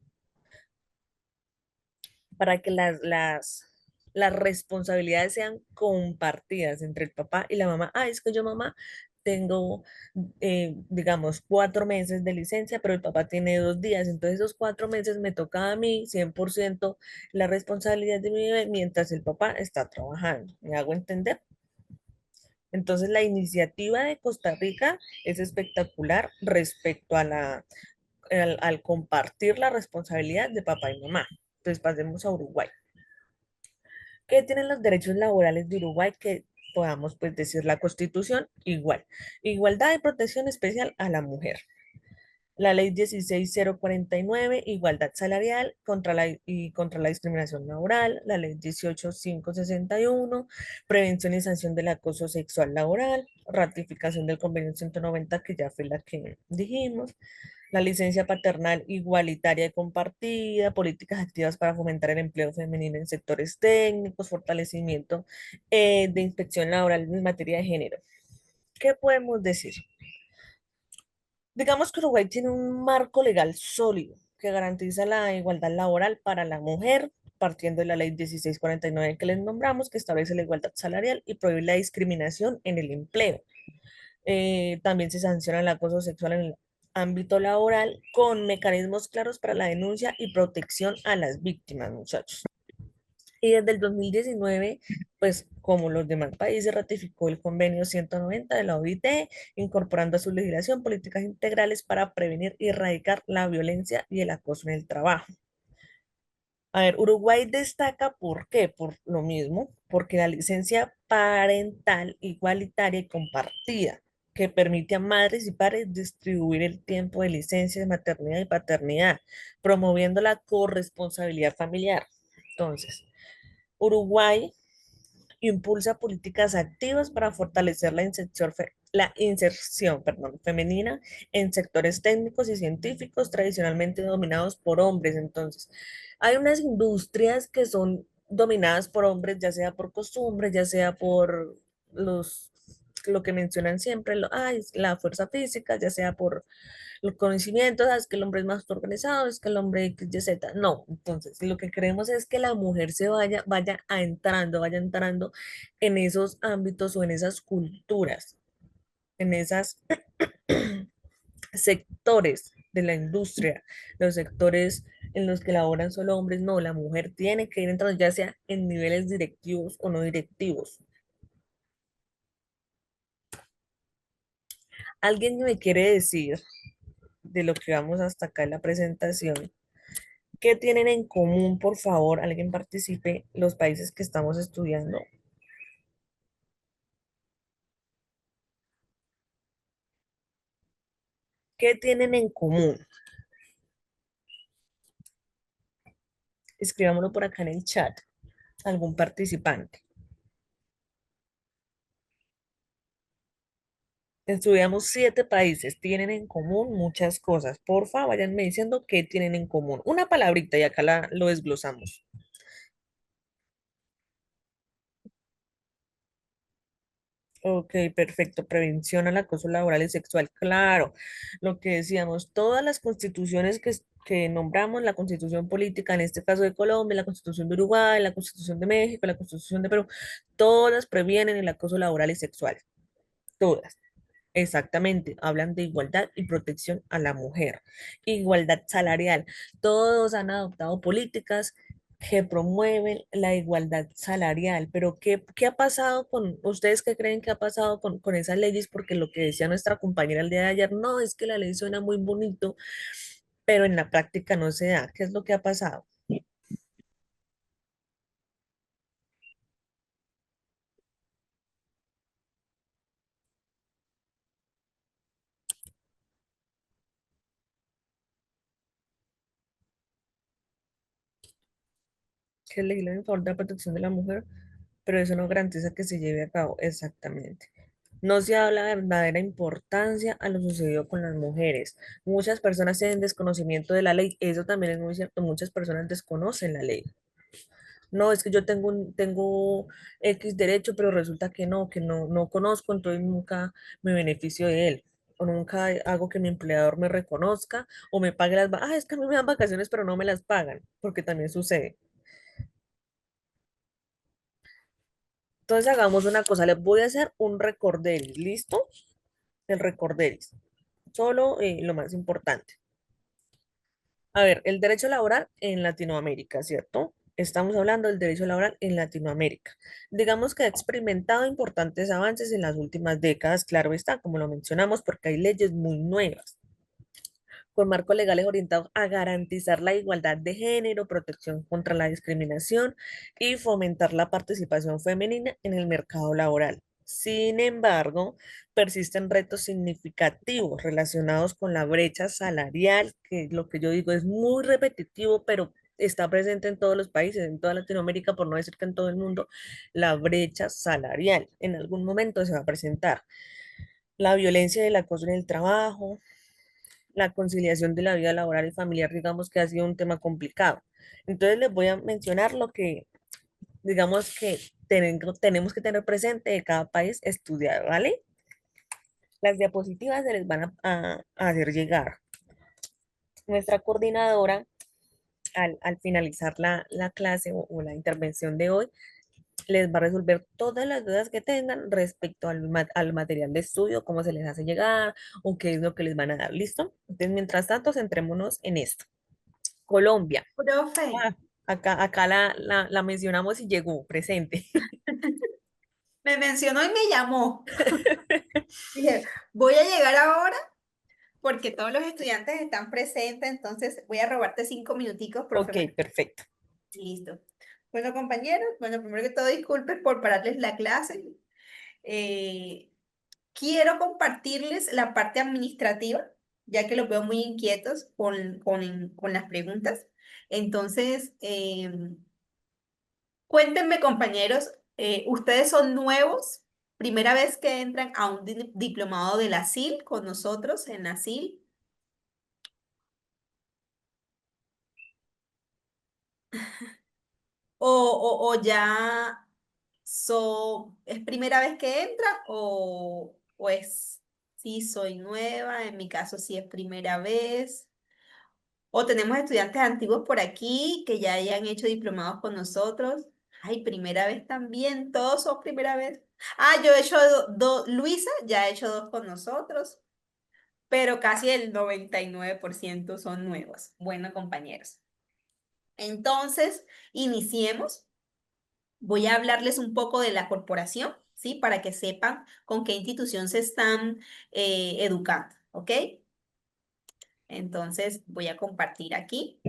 para que las responsabilidades sean compartidas entre el papá y la mamá. Ah, es que yo, mamá, tengo, digamos, 4 meses de licencia, pero el papá tiene 2 días. Entonces, esos 4 meses me toca a mí 100% la responsabilidad de mi bebé mientras el papá está trabajando. ¿Me hago entender? Entonces, la iniciativa de Costa Rica es espectacular respecto a al compartir la responsabilidad de papá y mamá. Entonces, pasemos a Uruguay. ¿Qué tienen los derechos laborales de Uruguay que podamos pues decir la Constitución? Igual. Igualdad y protección especial a la mujer. La ley 16049, igualdad salarial contra la discriminación laboral. La ley 18561, prevención y sanción del acoso sexual laboral. Ratificación del convenio 190, que ya fue la que dijimos. La licencia paternal igualitaria y compartida, políticas activas para fomentar el empleo femenino en sectores técnicos, fortalecimiento de inspección laboral en materia de género. ¿Qué podemos decir? Digamos que Uruguay tiene un marco legal sólido que garantiza la igualdad laboral para la mujer partiendo de la ley 1649 que les nombramos, que establece la igualdad salarial y prohíbe la discriminación en el empleo. También se sanciona el acoso sexual en el ámbito laboral con mecanismos claros para la denuncia y protección a las víctimas, muchachos. Y desde el 2019, pues como los demás países, ratificó el convenio 190 de la OIT, incorporando a su legislación políticas integrales para prevenir y erradicar la violencia y el acoso en el trabajo. A ver, Uruguay destaca, ¿por qué? Por lo mismo, porque la licencia parental igualitaria y compartida, que permite a madres y padres distribuir el tiempo de licencia de maternidad y paternidad, promoviendo la corresponsabilidad familiar. Entonces, Uruguay impulsa políticas activas para fortalecer la inserción femenina en sectores técnicos y científicos tradicionalmente dominados por hombres. Entonces, hay unas industrias que son dominadas por hombres, ya sea por costumbre, ya sea por los, lo que mencionan siempre, la fuerza física, ya sea por los conocimientos, es que el hombre es más organizado, es que el hombre X, Y, Z. No, entonces lo que queremos es que la mujer vaya entrando en esos ámbitos o en esas culturas, en esos sectores de la industria, los sectores en los que laboran solo hombres. No, la mujer tiene que ir entrando ya sea en niveles directivos o no directivos. ¿Alguien me quiere decir de lo que vamos hasta acá en la presentación? ¿Qué tienen en común, por favor? Alguien participe, los países que estamos estudiando. ¿Qué tienen en común? Escribámoslo por acá en el chat. Algún participante. Estudiamos 7 países. Tienen en común muchas cosas. Porfa, váyanme diciendo qué tienen en común. Una palabrita y acá lo desglosamos. Ok, perfecto. Prevención al acoso laboral y sexual. Claro, lo que decíamos, todas las constituciones que nombramos, la constitución política, en este caso de Colombia, la constitución de Uruguay, la constitución de México, la constitución de Perú, todas previenen el acoso laboral y sexual. Todas. Exactamente, hablan de igualdad y protección a la mujer, igualdad salarial. Todos han adoptado políticas que promueven la igualdad salarial, pero ¿qué ha pasado con ustedes? ¿Qué creen que ha pasado con esas leyes? Porque lo que decía nuestra compañera el día de ayer, no, es que la ley suena muy bonito, pero en la práctica no se da. ¿Qué es lo que ha pasado? Que legislan en favor de la protección de la mujer, pero eso no garantiza que se lleve a cabo exactamente. No se da la verdadera importancia a lo sucedido con las mujeres. Muchas personas tienen desconocimiento de la ley. Eso también es muy cierto. Muchas personas desconocen la ley. No, es que yo tengo X derecho, pero resulta que no conozco, entonces nunca me beneficio de él. O nunca hago que mi empleador me reconozca o me pague es que a mí me dan vacaciones, pero no me las pagan, porque también sucede. Entonces hagamos una cosa, les voy a hacer un recorderis, ¿listo? El recorderis, solo lo más importante. A ver, el derecho laboral en Latinoamérica, ¿cierto? Estamos hablando del derecho laboral en Latinoamérica. Digamos que ha experimentado importantes avances en las últimas décadas, claro está, como lo mencionamos, porque hay leyes muy nuevas con marcos legales orientados a garantizar la igualdad de género, protección contra la discriminación y fomentar la participación femenina en el mercado laboral. Sin embargo, persisten retos significativos relacionados con la brecha salarial, que lo que yo digo es muy repetitivo, pero está presente en todos los países, en toda Latinoamérica, por no decir que en todo el mundo, la brecha salarial en algún momento se va a presentar. La violencia y el acoso en el trabajo, la conciliación de la vida laboral y familiar, digamos que ha sido un tema complicado. Entonces les voy a mencionar lo que, digamos que tenemos que tener presente de cada país estudiado, ¿vale? Las diapositivas se les van a hacer llegar. Nuestra coordinadora al finalizar la clase o la intervención de hoy, les va a resolver todas las dudas que tengan respecto al material de estudio, cómo se les hace llegar o qué es lo que les van a dar. ¿Listo? Entonces, mientras tanto, centrémonos en esto. Colombia. Profe, Ah, acá la mencionamos y llegó presente. me mencionó y me llamó. Dije, voy a llegar ahora porque todos los estudiantes están presentes, entonces voy a robarte 5 minuticos, profe. Ok, Bueno, perfecto. listo. Bueno, compañeros, bueno, primero que todo, disculpen por pararles la clase. Eh, Quiero compartirles la parte administrativa, ya que los veo muy inquietos con las preguntas. Entonces, cuéntenme, compañeros, ¿ustedes son nuevos? ¿Primera vez que entran a un diplomado de la SIL con nosotros en la SIL? ¿O ya es primera vez que entra o es, sí, soy nueva, en mi caso sí es primera vez? ¿O tenemos estudiantes antiguos por aquí que ya hayan hecho diplomados con nosotros? Ay, primera vez también, todos son primera vez. Ah, yo he hecho dos, Luisa ya ha hecho dos con nosotros, pero casi el 99% son nuevos. Bueno, compañeros. Entonces, iniciemos. Voy a hablarles un poco de la corporación, ¿sí? Para que sepan con qué institución se están educando, ¿ok? Entonces, voy a compartir aquí.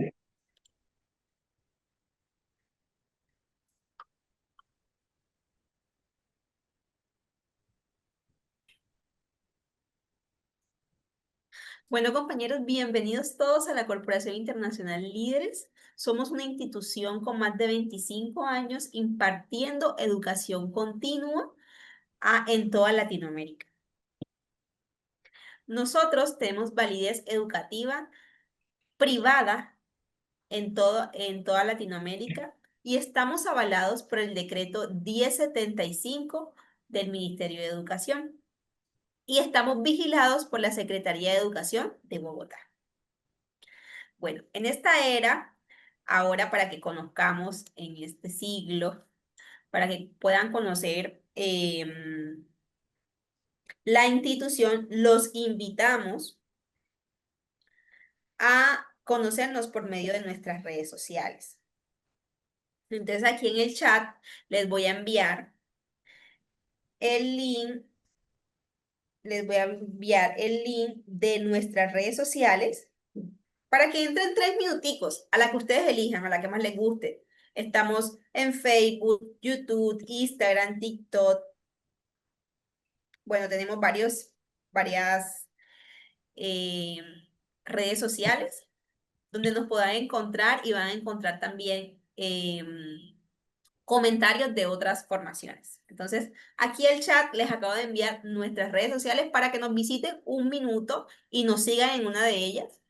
Bueno, compañeros, bienvenidos todos a la Corporación Internacional Líderes. Somos una institución con más de 25 años impartiendo educación continua en toda Latinoamérica. Nosotros tenemos validez educativa privada en toda Latinoamérica y estamos avalados por el decreto 1075 del Ministerio de Educación y estamos vigilados por la Secretaría de Educación de Bogotá. Bueno, en esta era, ahora para que conozcamos en este siglo, para que puedan conocer la institución, los invitamos a conocernos por medio de nuestras redes sociales. Entonces aquí en el chat les voy a enviar el link, les voy a enviar el link de nuestras redes sociales para que entren 3 minuticos a la que ustedes elijan, a la que más les guste. Estamos en Facebook, YouTube, Instagram, TikTok. Bueno, tenemos varias eh, redes sociales donde nos puedan encontrar y van a encontrar también comentarios de otras formaciones. Entonces, aquí el chat les acabo de enviar nuestras redes sociales para que nos visiten un minuto y nos sigan en una de ellas.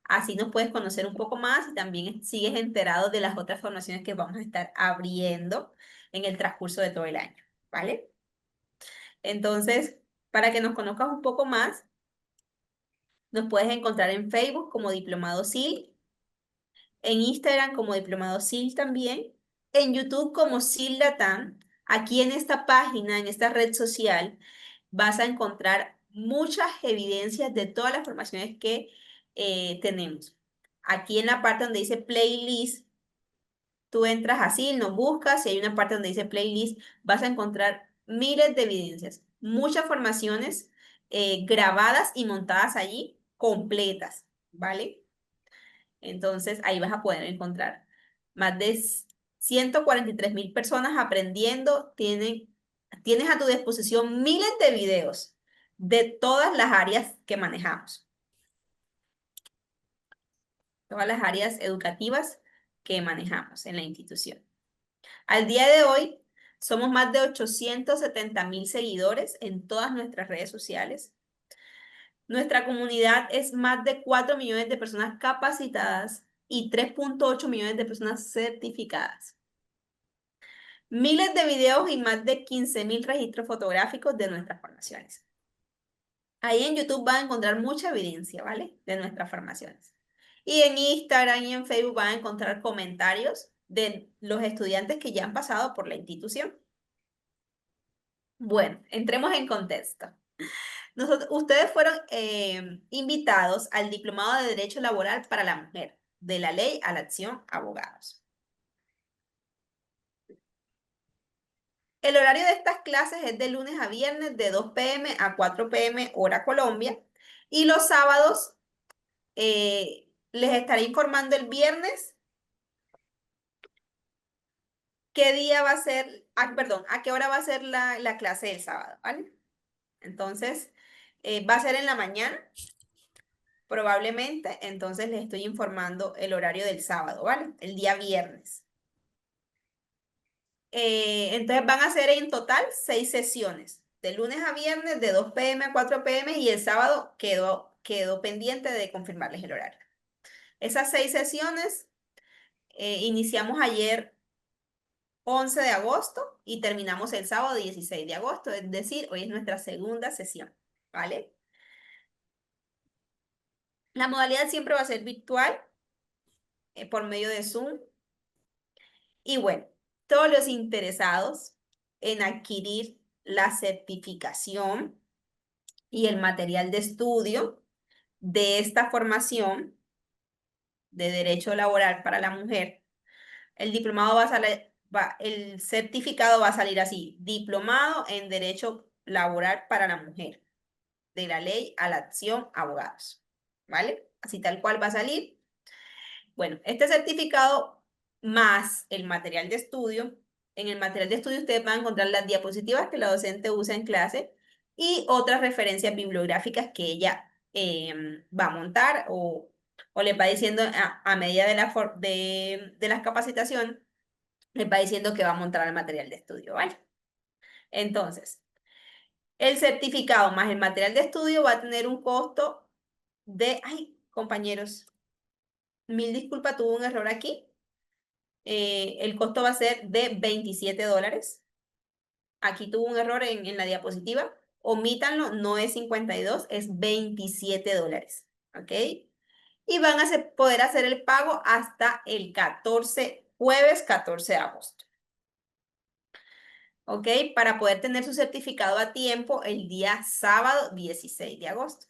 Así nos puedes conocer un poco más y también sigues enterado de las otras formaciones que vamos a estar abriendo en el transcurso de todo el año, ¿vale? Entonces, para que nos conozcas un poco más, nos puedes encontrar en Facebook como Diplomado SIL, en Instagram como Diplomado SIL también, en YouTube como SIL Latam. Aquí en esta página, en esta red social, vas a encontrar muchas evidencias de todas las formaciones que tenemos. Aquí en la parte donde dice playlist, tú entras así, nos buscas y hay una parte donde dice playlist, vas a encontrar miles de evidencias, muchas formaciones grabadas y montadas allí, completas, ¿vale? Entonces ahí vas a poder encontrar más de 143.000 personas aprendiendo, tienes a tu disposición miles de videos de todas las áreas que manejamos, todas las áreas educativas que manejamos en la institución. Al día de hoy, somos más de 870.000 seguidores en todas nuestras redes sociales. Nuestra comunidad es más de 4 millones de personas capacitadas y 3,8 millones de personas certificadas. Miles de videos y más de 15.000 registros fotográficos de nuestras formaciones. Ahí en YouTube van a encontrar mucha evidencia, ¿vale? De nuestras formaciones. Y en Instagram y en Facebook van a encontrar comentarios de los estudiantes que ya han pasado por la institución. Bueno, entremos en contexto. Ustedes fueron invitados al Diplomado de Derecho Laboral para la Mujer, de la Ley a la Acción Abogados. El horario de estas clases es de lunes a viernes de 2 p.m. a 4 p.m. hora Colombia. Y los sábados les estaré informando el viernes qué día va a ser, perdón, a qué hora va a ser la clase del sábado, ¿vale? Entonces, va a ser en la mañana, probablemente. Entonces les estoy informando el horario del sábado, ¿vale? El día viernes. Entonces van a ser en total 6 sesiones, de lunes a viernes, de 2 p.m. a 4 p.m. y el sábado quedó pendiente de confirmarles el horario. Esas 6 sesiones iniciamos ayer 11 de agosto y terminamos el sábado 16 de agosto, es decir, hoy es nuestra segunda sesión, ¿vale? La modalidad siempre va a ser virtual por medio de Zoom. Y bueno, todos los interesados en adquirir la certificación y el material de estudio de esta formación de derecho laboral para la mujer, el diplomado va a salir, el certificado va a salir así: diplomado en derecho laboral para la mujer, de la ley a la acción abogados, ¿vale? Así tal cual va a salir. Bueno, este certificado más el material de estudio. En el material de estudio ustedes van a encontrar las diapositivas que la docente usa en clase y otras referencias bibliográficas que ella va a montar o les va diciendo a medida de las capacitaciones, les va diciendo que va a montar el material de estudio, ¿vale? Entonces, el certificado más el material de estudio va a tener un costo de, ay, compañeros, mil disculpas, tuve un error aquí. El costo va a ser de $27. Aquí tuvo un error en la diapositiva. Omítanlo, no es 52, es $27. ¿Ok? Y van a poder hacer el pago hasta el jueves 14 de agosto. ¿Ok? Para poder tener su certificado a tiempo el día sábado 16 de agosto.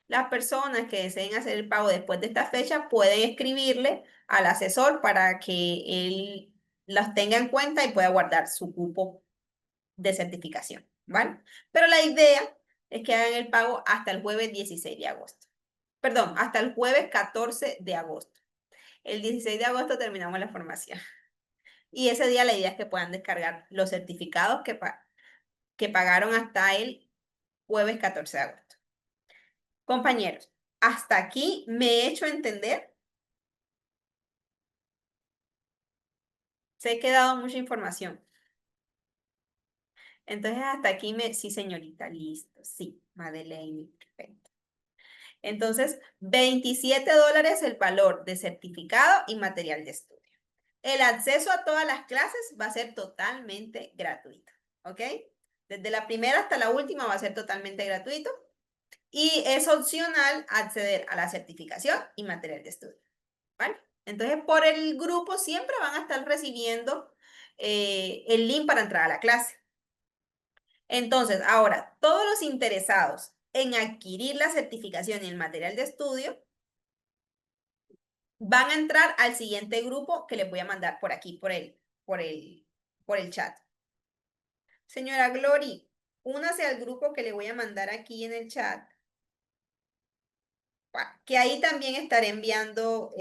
Las personas que deseen hacer el pago después de esta fecha pueden escribirle al asesor para que él las tenga en cuenta y pueda guardar su cupo de certificación, ¿vale? Pero la idea es que hagan el pago hasta el jueves 16 de agosto. Perdón, hasta el jueves 14 de agosto. El 16 de agosto terminamos la formación. Y ese día la idea es que puedan descargar los certificados que pagaron hasta el jueves 14 de agosto. Compañeros, hasta aquí me he hecho entender. Se he quedado mucha información. Entonces, hasta aquí sí, señorita, listo. Sí, Madeleine, perfecto. Entonces, $27 el valor de certificado y material de estudio. El acceso a todas las clases va a ser totalmente gratuito, ¿ok? Desde la primera hasta la última va a ser totalmente gratuito y es opcional acceder a la certificación y material de estudio, ¿vale? Entonces, por el grupo siempre van a estar recibiendo el link para entrar a la clase. Entonces, ahora, todos los interesados en adquirir la certificación y el material de estudio van a entrar al siguiente grupo que les voy a mandar por aquí, por el chat. Señora Glory, únase al grupo que le voy a mandar aquí en el chat, que ahí también estaré enviando,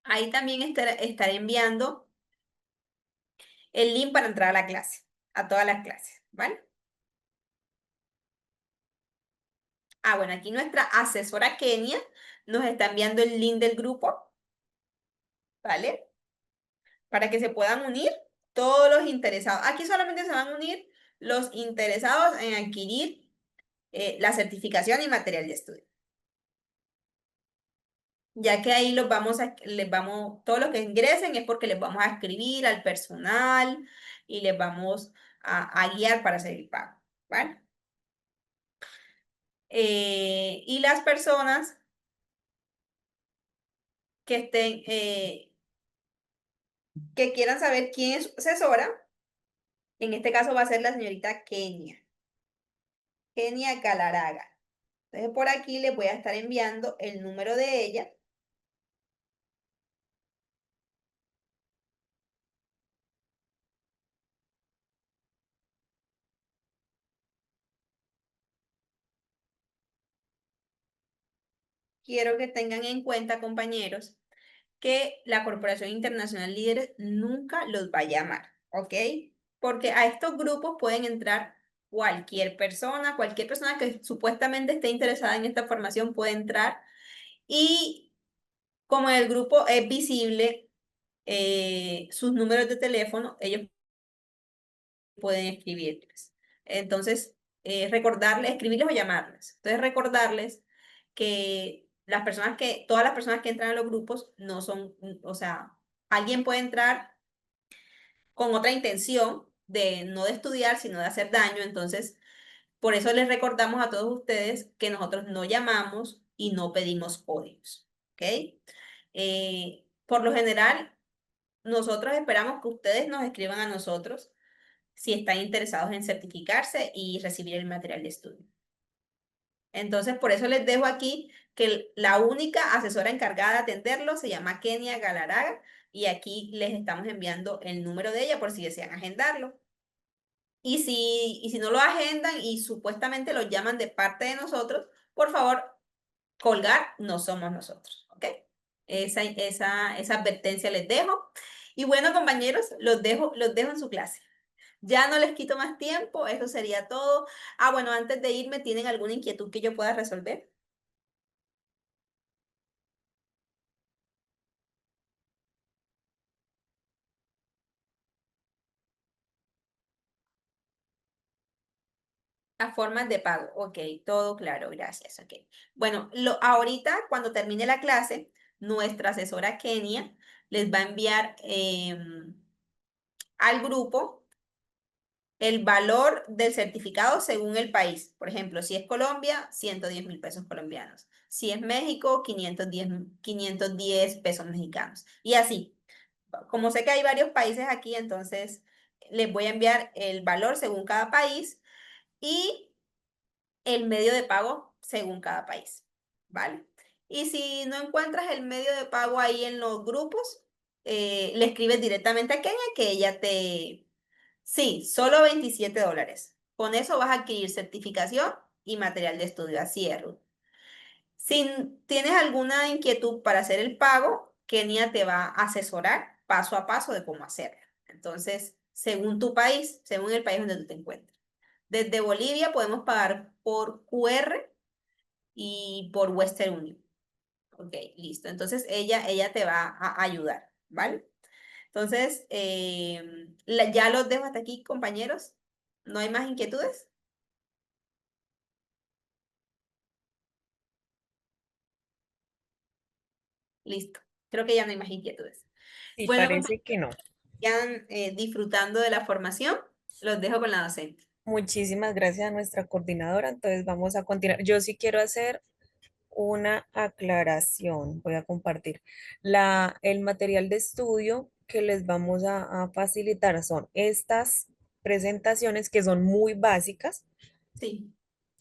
ahí también estaré enviando el link para entrar a la clase, a todas las clases, ¿vale? Ah, bueno, aquí nuestra asesora Kenia nos está enviando el link del grupo, ¿vale? Para que se puedan unir todos los interesados. Aquí solamente se van a unir los interesados en adquirir la certificación y material de estudio. Ya que ahí todos los que ingresen es porque les vamos a escribir al personal y les vamos a guiar para hacer el pago, ¿vale? Y las personas que estén, que quieran saber quién es su asesora, en este caso va a ser la señorita Kenia, Kenia Galaraga. Entonces por aquí les voy a estar enviando el número de ella. Quiero que tengan en cuenta, compañeros, que la Corporación Internacional Líderes nunca los va a llamar, ¿ok? Porque a estos grupos pueden entrar cualquier persona que supuestamente esté interesada en esta formación puede entrar y como el grupo es visible, sus números de teléfono, ellos pueden escribirles. Entonces, recordarles, escribirles o llamarles. Entonces, recordarles que todas las personas que entran a los grupos no son, o sea, alguien puede entrar con otra intención de no de estudiar, sino de hacer daño. Entonces, por eso les recordamos a todos ustedes que nosotros no llamamos y no pedimos códigos. ¿Ok? Por lo general, nosotros esperamos que ustedes nos escriban a nosotros si están interesados en certificarse y recibir el material de estudio. Entonces, por eso les dejo aquí que la única asesora encargada de atenderlo se llama Kenia Galaraga y aquí les estamos enviando el número de ella por si desean agendarlo. Y si no lo agendan y supuestamente lo llaman de parte de nosotros, por favor, colgar no somos nosotros, ¿ok? Esa advertencia les dejo. Y bueno, compañeros, los dejo en su clase. Ya no les quito más tiempo, eso sería todo. Ah, bueno, antes de irme, ¿tienen alguna inquietud que yo pueda resolver? Las formas de pago, ok, todo claro, gracias, ok. Bueno, ahorita cuando termine la clase, nuestra asesora Kenia les va a enviar al grupo el valor del certificado según el país. Por ejemplo, si es Colombia, 110.000 pesos colombianos. Si es México, 510 pesos mexicanos. Y así, como sé que hay varios países aquí, entonces les voy a enviar el valor según cada país y el medio de pago según cada país, ¿vale? Y si no encuentras el medio de pago ahí en los grupos, le escribes directamente a Kenia que ella te... Sí, solo $27. Con eso vas a adquirir certificación y material de estudio. Así es, Ruth. Si tienes alguna inquietud para hacer el pago, Kenia te va a asesorar paso a paso de cómo hacerlo. Entonces, según tu país, según el país donde tú te encuentres. Desde Bolivia podemos pagar por QR y por Western Union. Ok, listo. Entonces ella te va a ayudar, ¿vale? Entonces, ya los dejo hasta aquí, compañeros. ¿No hay más inquietudes? Listo. Creo que ya no hay más inquietudes. Sí, Bueno, compañeros, parece que no. sigan disfrutando de la formación. Los dejo con la docente. Muchísimas gracias a nuestra coordinadora. Entonces vamos a continuar. Yo sí quiero hacer una aclaración. Voy a compartir. El material de estudio que les vamos a facilitar son estas presentaciones que son muy básicas. Sí,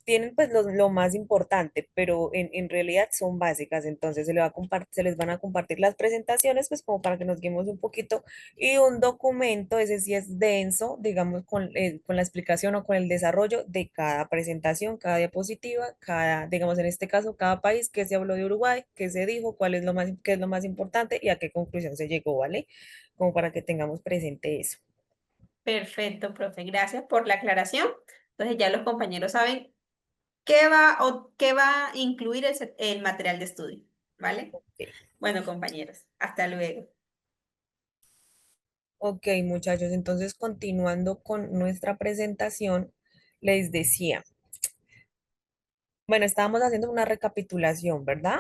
Tienen pues lo más importante, pero en realidad son básicas, entonces se les van a compartir las presentaciones pues como para que nos guiemos un poquito y un documento, ese sí es denso, digamos con la explicación o con el desarrollo de cada presentación, cada diapositiva, digamos en este caso, cada país, qué se habló de Uruguay, qué se dijo, qué es lo más importante y a qué conclusión se llegó, ¿vale? Como para que tengamos presente eso. perfecto, profe. Gracias por la aclaración. Entonces ya los compañeros saben qué va a incluir el material de estudio, ¿vale? Ok. Bueno, compañeros, hasta luego. Ok, muchachos, entonces continuando con nuestra presentación, les decía, bueno, estábamos haciendo una recapitulación, ¿verdad?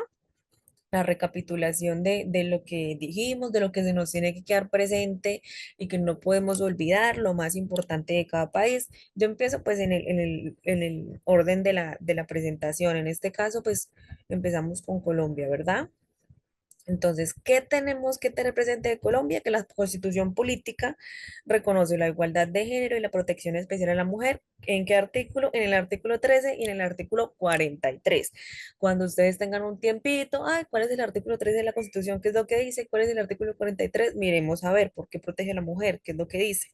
la recapitulación de lo que dijimos, de lo que se nos tiene que quedar presente y que no podemos olvidar, lo más importante de cada país. Yo empiezo pues en el orden de la presentación. En este caso, pues empezamos con Colombia, ¿verdad? Entonces, ¿qué tenemos que tener presente de Colombia? Que la Constitución Política reconoce la igualdad de género y la protección especial a la mujer. ¿En qué artículo? En el artículo 13 y en el artículo 43. Cuando ustedes tengan un tiempito, ay, ¿cuál es el artículo 13 de la Constitución? ¿Qué es lo que dice? ¿Cuál es el artículo 43? Miremos a ver por qué protege a la mujer, qué es lo que dice.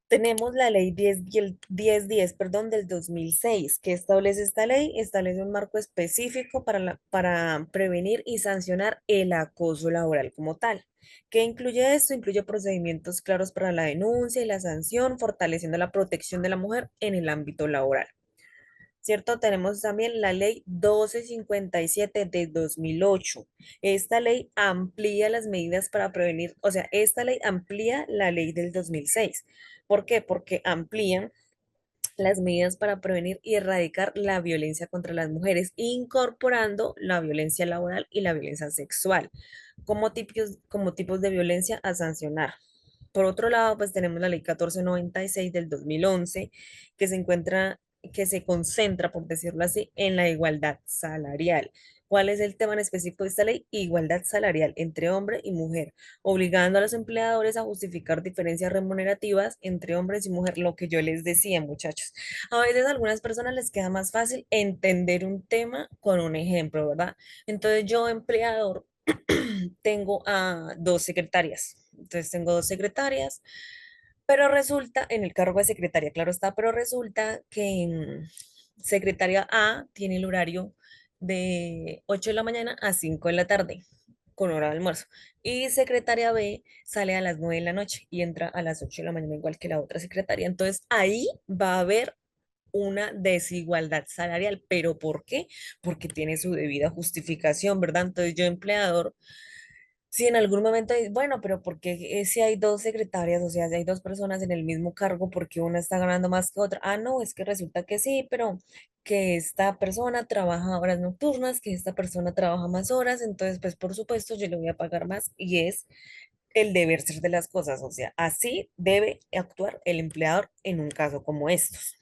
Tenemos la ley 1010, perdón, del 2006. ¿Que establece esta ley? Establece un marco específico para prevenir y sancionar el acoso laboral como tal. ¿Qué incluye esto? Incluye procedimientos claros para la denuncia y la sanción, fortaleciendo la protección de la mujer en el ámbito laboral. ¿Cierto? Tenemos también la ley 1257 de 2008. Esta ley amplía las medidas para prevenir, o sea, esta ley amplía la ley del 2006. ¿Por qué? Porque amplían las medidas para prevenir y erradicar la violencia contra las mujeres, incorporando la violencia laboral y la violencia sexual como tipos de violencia a sancionar. Por otro lado, pues tenemos la ley 1496 del 2011, que se encuentra, que se concentra, por decirlo así, en la igualdad salarial. ¿Cuál es el tema en específico de esta ley? Igualdad salarial entre hombre y mujer, obligando a los empleadores a justificar diferencias remunerativas entre hombres y mujer, lo que yo les decía, muchachos. A veces a algunas personas les queda más fácil entender un tema con un ejemplo, ¿verdad? Entonces yo, empleador, tengo a dos secretarias. Entonces tengo dos secretarias, pero resulta, en el cargo de secretaria, claro está, pero resulta que secretaria A tiene el horario de 8 de la mañana a 5 de la tarde, con hora de almuerzo. Y secretaria B sale a las 9 de la noche y entra a las 8 de la mañana, igual que la otra secretaria. Entonces ahí va a haber una desigualdad salarial. ¿Pero por qué? Porque tiene su debida justificación, ¿verdad? Entonces yo, empleador, si en algún momento, bueno, pero porque si hay dos secretarias, o sea, si hay dos personas en el mismo cargo, porque una está ganando más que otra? Ah, no, es que resulta que sí, pero que esta persona trabaja horas nocturnas, que esta persona trabaja más horas, entonces, pues por supuesto, yo le voy a pagar más y es el deber ser de las cosas, o sea, así debe actuar el empleador en un caso como estos.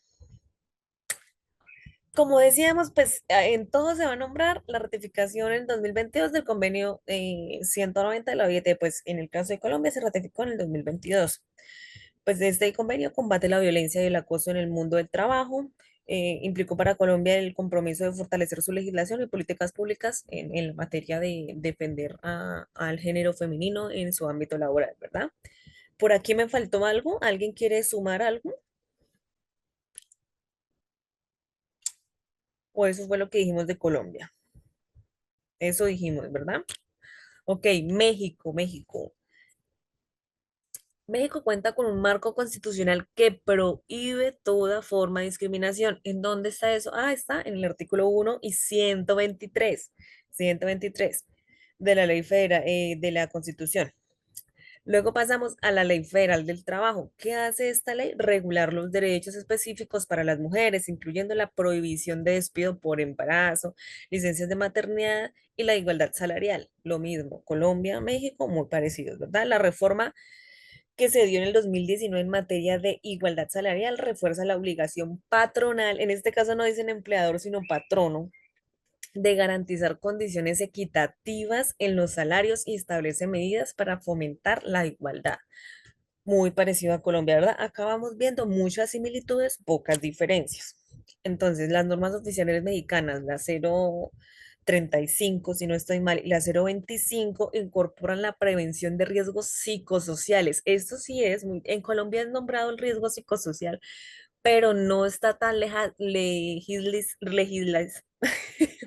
Como decíamos, pues en todo se va a nombrar la ratificación en 2022 del convenio 190 de la OIT. Pues en el caso de Colombia se ratificó en el 2022. Pues este convenio combate la violencia y el acoso en el mundo del trabajo. Implicó para Colombia el compromiso de fortalecer su legislación y políticas públicas en la materia de defender al género femenino en su ámbito laboral, ¿verdad? Por aquí me faltó algo. ¿Alguien quiere sumar algo? ¿O eso fue lo que dijimos de Colombia? Eso dijimos, ¿verdad? Ok, México, México. México cuenta con un marco constitucional que prohíbe toda forma de discriminación. ¿En dónde está eso? Ah, está en el artículo 1 y 123 de la Ley Federal, de la Constitución. Luego pasamos a la Ley Federal del Trabajo. ¿Qué hace esta ley? Regular los derechos específicos para las mujeres, incluyendo la prohibición de despido por embarazo, licencias de maternidad y la igualdad salarial. Lo mismo, Colombia, México, muy parecidos, ¿verdad? La reforma que se dio en el 2019 en materia de igualdad salarial refuerza la obligación patronal, en este caso no dicen empleador, sino patrono, de garantizar condiciones equitativas en los salarios y establece medidas para fomentar la igualdad. Muy parecido a Colombia, ¿verdad? Acá vamos viendo muchas similitudes, pocas diferencias. Entonces, las normas oficiales mexicanas, la 035, si no estoy mal, y la 025 incorporan la prevención de riesgos psicosociales. Esto sí es muy, en Colombia es nombrado el riesgo psicosocial, pero no está tan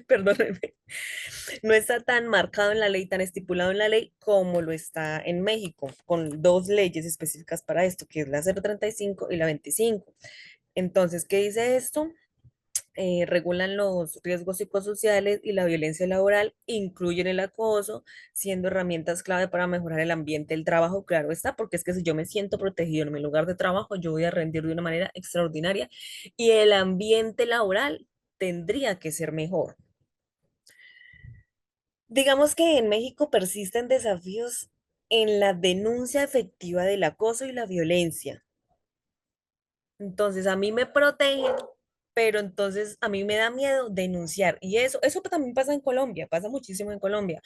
perdónenme, no está tan marcado en la ley, tan estipulado en la ley como lo está en México, con dos leyes específicas para esto, que es la 035 y la 25. Entonces, ¿qué dice esto? Regulan los riesgos psicosociales y la violencia laboral, incluyen el acoso, siendo herramientas clave para mejorar el ambiente del trabajo, claro está, porque es que si yo me siento protegido en mi lugar de trabajo, yo voy a rendir de una manera extraordinaria y el ambiente laboral tendría que ser mejor. Digamos que en México persisten desafíos en la denuncia efectiva del acoso y la violencia. Entonces a mí me protegen, pero entonces a mí me da miedo denunciar. Y eso también pasa en Colombia, pasa muchísimo en Colombia.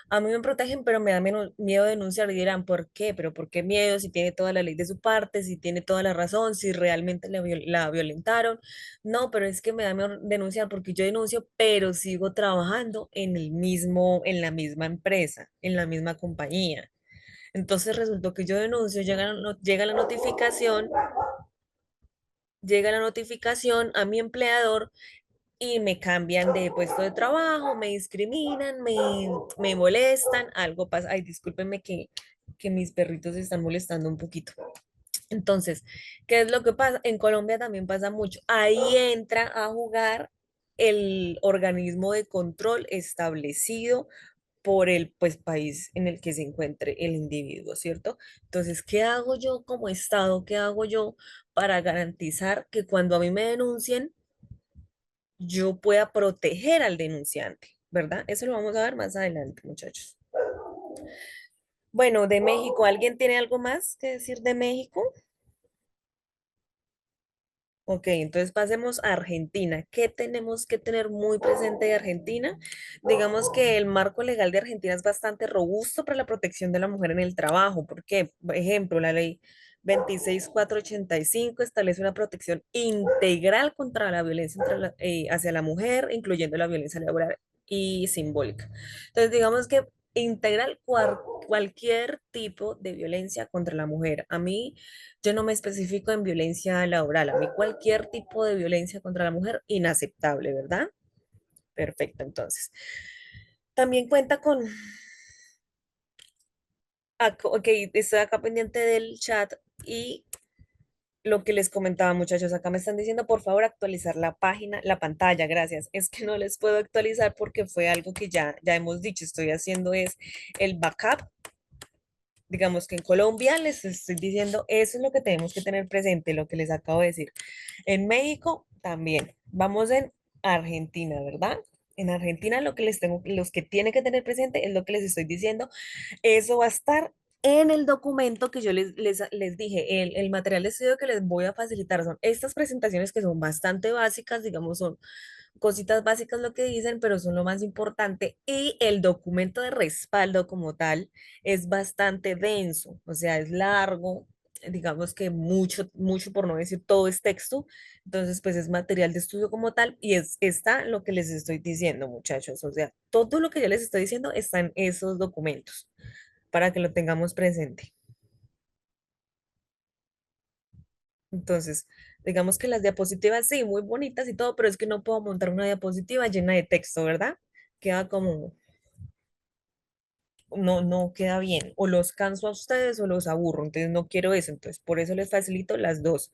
A mí me protegen, pero me da miedo denunciar. Y dirán, ¿por qué? Pero ¿por qué miedo? Si tiene toda la ley de su parte, si tiene toda la razón, si realmente la violentaron. No, pero es que me da miedo denunciar porque yo denuncio, pero sigo trabajando en la misma empresa, en la misma compañía. Entonces resultó que yo denuncio, llega la notificación a mi empleador y me cambian de puesto de trabajo, me discriminan, me molestan, algo pasa. Ay, discúlpenme que mis perritos se están molestando un poquito. Entonces, ¿qué es lo que pasa? En Colombia también pasa mucho. Ahí entra a jugar el organismo de control establecido por el pues, país en el que se encuentre el individuo, ¿cierto? Entonces, ¿qué hago yo como Estado? ¿Qué hago yo para garantizar que cuando a mí me denuncien, yo pueda proteger al denunciante, ¿verdad? Eso lo vamos a ver más adelante, muchachos. Bueno, de México, ¿alguien tiene algo más que decir de México? Ok, entonces pasemos a Argentina. ¿Qué tenemos que tener muy presente de Argentina? Digamos que el marco legal de Argentina es bastante robusto para la protección de la mujer en el trabajo, porque, por ejemplo, la ley 26485 establece una protección integral contra la violencia hacia la mujer, incluyendo la violencia laboral y simbólica. Entonces, digamos que integral cualquier tipo de violencia contra la mujer. A mí yo no me especifico en violencia laboral. A mí cualquier tipo de violencia contra la mujer, inaceptable, ¿verdad? Perfecto, entonces. También cuenta con, ok, estoy acá pendiente del chat y lo que les comentaba, muchachos, acá me están diciendo, por favor, actualizar la página, la pantalla, gracias. Es que no les puedo actualizar porque fue algo que ya hemos dicho, estoy haciendo es el backup. Digamos que en Colombia les estoy diciendo, eso es lo que tenemos que tener presente, lo que les acabo de decir. En México también. Vamos en Argentina, ¿verdad? En Argentina lo que les tengo, los que tienen que tener presente es lo que les estoy diciendo. Eso va a estar en el documento que yo les dije. El material de estudio que les voy a facilitar son estas presentaciones que son bastante básicas, digamos, son cositas básicas lo que dicen, pero son lo más importante. Y el documento de respaldo como tal es bastante denso, o sea, es largo, digamos que mucho por no decir todo es texto, entonces pues es material de estudio como tal y está lo que les estoy diciendo, muchachos, o sea, todo lo que yo les estoy diciendo está en esos documentos para que lo tengamos presente. Entonces, digamos que las diapositivas sí, muy bonitas y todo, pero es que no puedo montar una diapositiva llena de texto, ¿verdad? Queda como, no queda bien. O los canso a ustedes o los aburro, entonces no quiero eso. Entonces, por eso les facilito las dos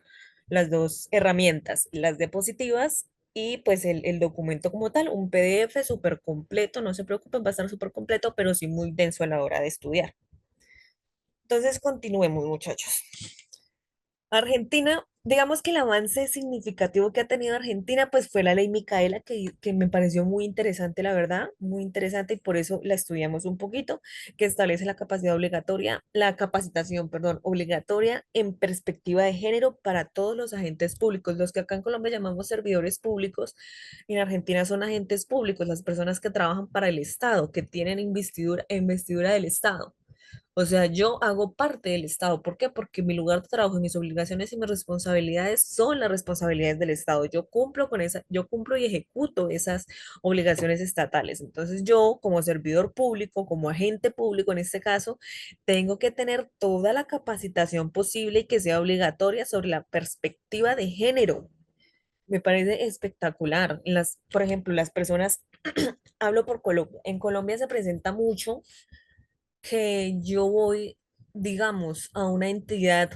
herramientas, las diapositivas y pues el documento como tal, un PDF súper completo, no se preocupen, va a estar súper completo, pero sí muy denso a la hora de estudiar. Entonces, continuemos, muchachos. Argentina, digamos que el avance significativo que ha tenido Argentina, pues fue la ley Micaela, que me pareció muy interesante, la verdad, muy interesante, y por eso la estudiamos un poquito, que establece la capacidad obligatoria, la capacitación, perdón, obligatoria en perspectiva de género para todos los agentes públicos, los que acá en Colombia llamamos servidores públicos, y en Argentina son agentes públicos, las personas que trabajan para el Estado, que tienen investidura del Estado. O sea, yo hago parte del Estado. ¿Por qué? Porque mi lugar de trabajo y mis obligaciones y mis responsabilidades son las responsabilidades del Estado. Yo cumplo y ejecuto esas obligaciones estatales. Entonces, yo, como servidor público, como agente público en este caso, tengo que tener toda la capacitación posible y que sea obligatoria sobre la perspectiva de género. Me parece espectacular. Por ejemplo, las personas, hablo por Colombia. En Colombia se presenta mucho que yo voy, digamos, a una entidad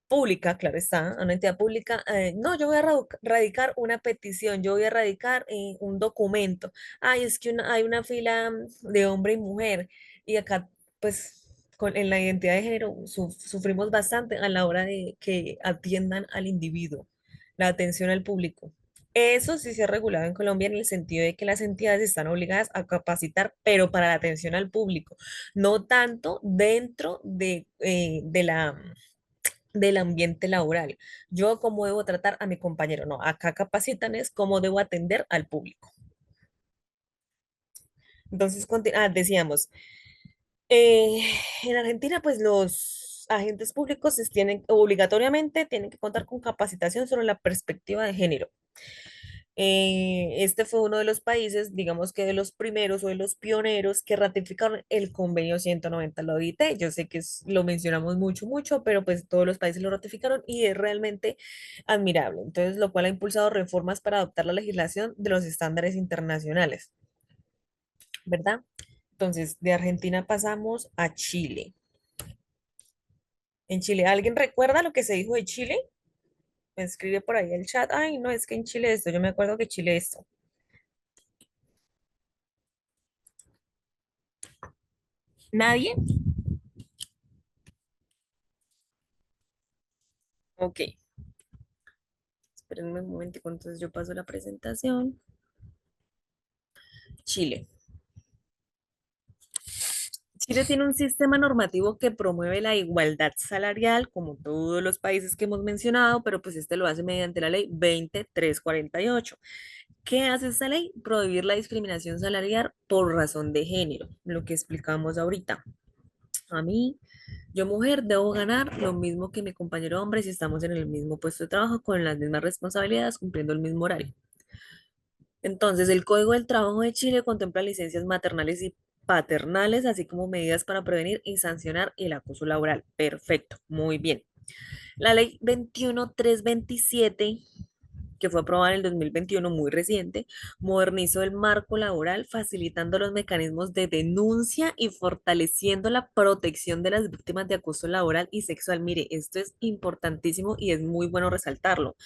pública, claro está, a una entidad pública, no, yo voy a radicar una petición, yo voy a radicar un documento. Ay, es que hay una fila de hombre y mujer y acá, pues, en la identidad de género sufrimos bastante a la hora de que atiendan al individuo, la atención al público. Eso sí se ha regulado en Colombia en el sentido de que las entidades están obligadas a capacitar, pero para la atención al público, no tanto dentro del ambiente laboral. Yo cómo debo tratar a mi compañero, no, acá capacitan es cómo debo atender al público. Entonces, decíamos, eh, en Argentina, pues los agentes públicos obligatoriamente tienen que contar con capacitación sobre la perspectiva de género. Este fue uno de los países, digamos que de los primeros o de los pioneros que ratificaron el convenio 190 de la OIT. Yo sé que lo mencionamos mucho, mucho, pero pues todos los países lo ratificaron y es realmente admirable. Entonces, lo cual ha impulsado reformas para adoptar la legislación de los estándares internacionales, ¿verdad? Entonces, de Argentina pasamos a Chile. En Chile, ¿alguien recuerda lo que se dijo de Chile? Me escribe por ahí el chat. Ay, no, es que en Chile esto, yo me acuerdo que Chile esto. ¿Nadie? Ok. Espérenme un momento, entonces yo paso la presentación. Chile. Chile tiene un sistema normativo que promueve la igualdad salarial, como todos los países que hemos mencionado, pero pues este lo hace mediante la ley 20348. ¿Qué hace esta ley? Prohibir la discriminación salarial por razón de género, lo que explicamos ahorita. A mí, yo mujer, debo ganar lo mismo que mi compañero hombre si estamos en el mismo puesto de trabajo, con las mismas responsabilidades, cumpliendo el mismo horario. Entonces, el Código del Trabajo de Chile contempla licencias maternales y paternales, así como medidas para prevenir y sancionar el acoso laboral. Perfecto, muy bien. La ley 21327, que fue aprobada en el 2021, muy reciente, modernizó el marco laboral, facilitando los mecanismos de denuncia y fortaleciendo la protección de las víctimas de acoso laboral y sexual. Mire, esto es importantísimo y es muy bueno resaltarlo.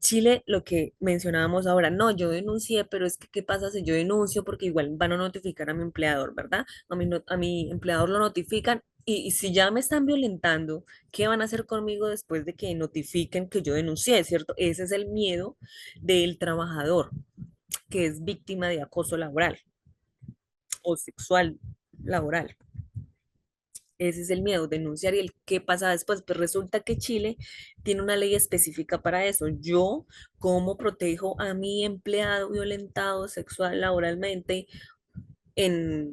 Chile, lo que mencionábamos ahora, no, yo denuncié, pero es que, ¿qué pasa si yo denuncio? Porque igual van a notificar a mi empleador, ¿verdad? A mi empleador lo notifican y si ya me están violentando, ¿qué van a hacer conmigo después de que notifiquen que yo denuncié, ¿cierto? Ese es el miedo del trabajador que es víctima de acoso laboral o sexual laboral. Ese es el miedo, denunciar y el qué pasa después. Pues resulta que Chile tiene una ley específica para eso. Yo, ¿cómo protejo a mi empleado violentado sexual laboralmente en,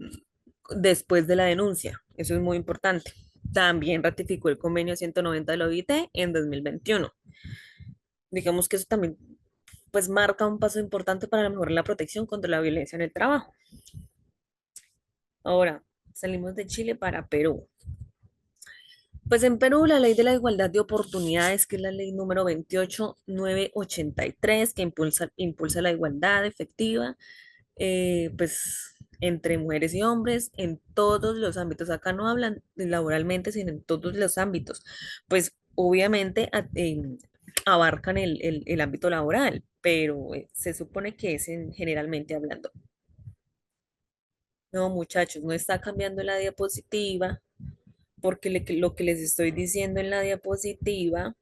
después de la denuncia? Eso es muy importante. También ratificó el convenio 190 de la OIT en 2021. Digamos que eso también pues marca un paso importante para mejorar la protección contra la violencia en el trabajo. Ahora, salimos de Chile para Perú. Pues en Perú la ley de la igualdad de oportunidades, que es la ley número 28983, que impulsa la igualdad efectiva, pues entre mujeres y hombres en todos los ámbitos. Acá no hablan laboralmente, sino en todos los ámbitos. Pues obviamente abarcan el ámbito laboral, pero se supone que es generalmente hablando. No, muchachos, no está cambiando la diapositiva porque lo que les estoy diciendo en la diapositiva,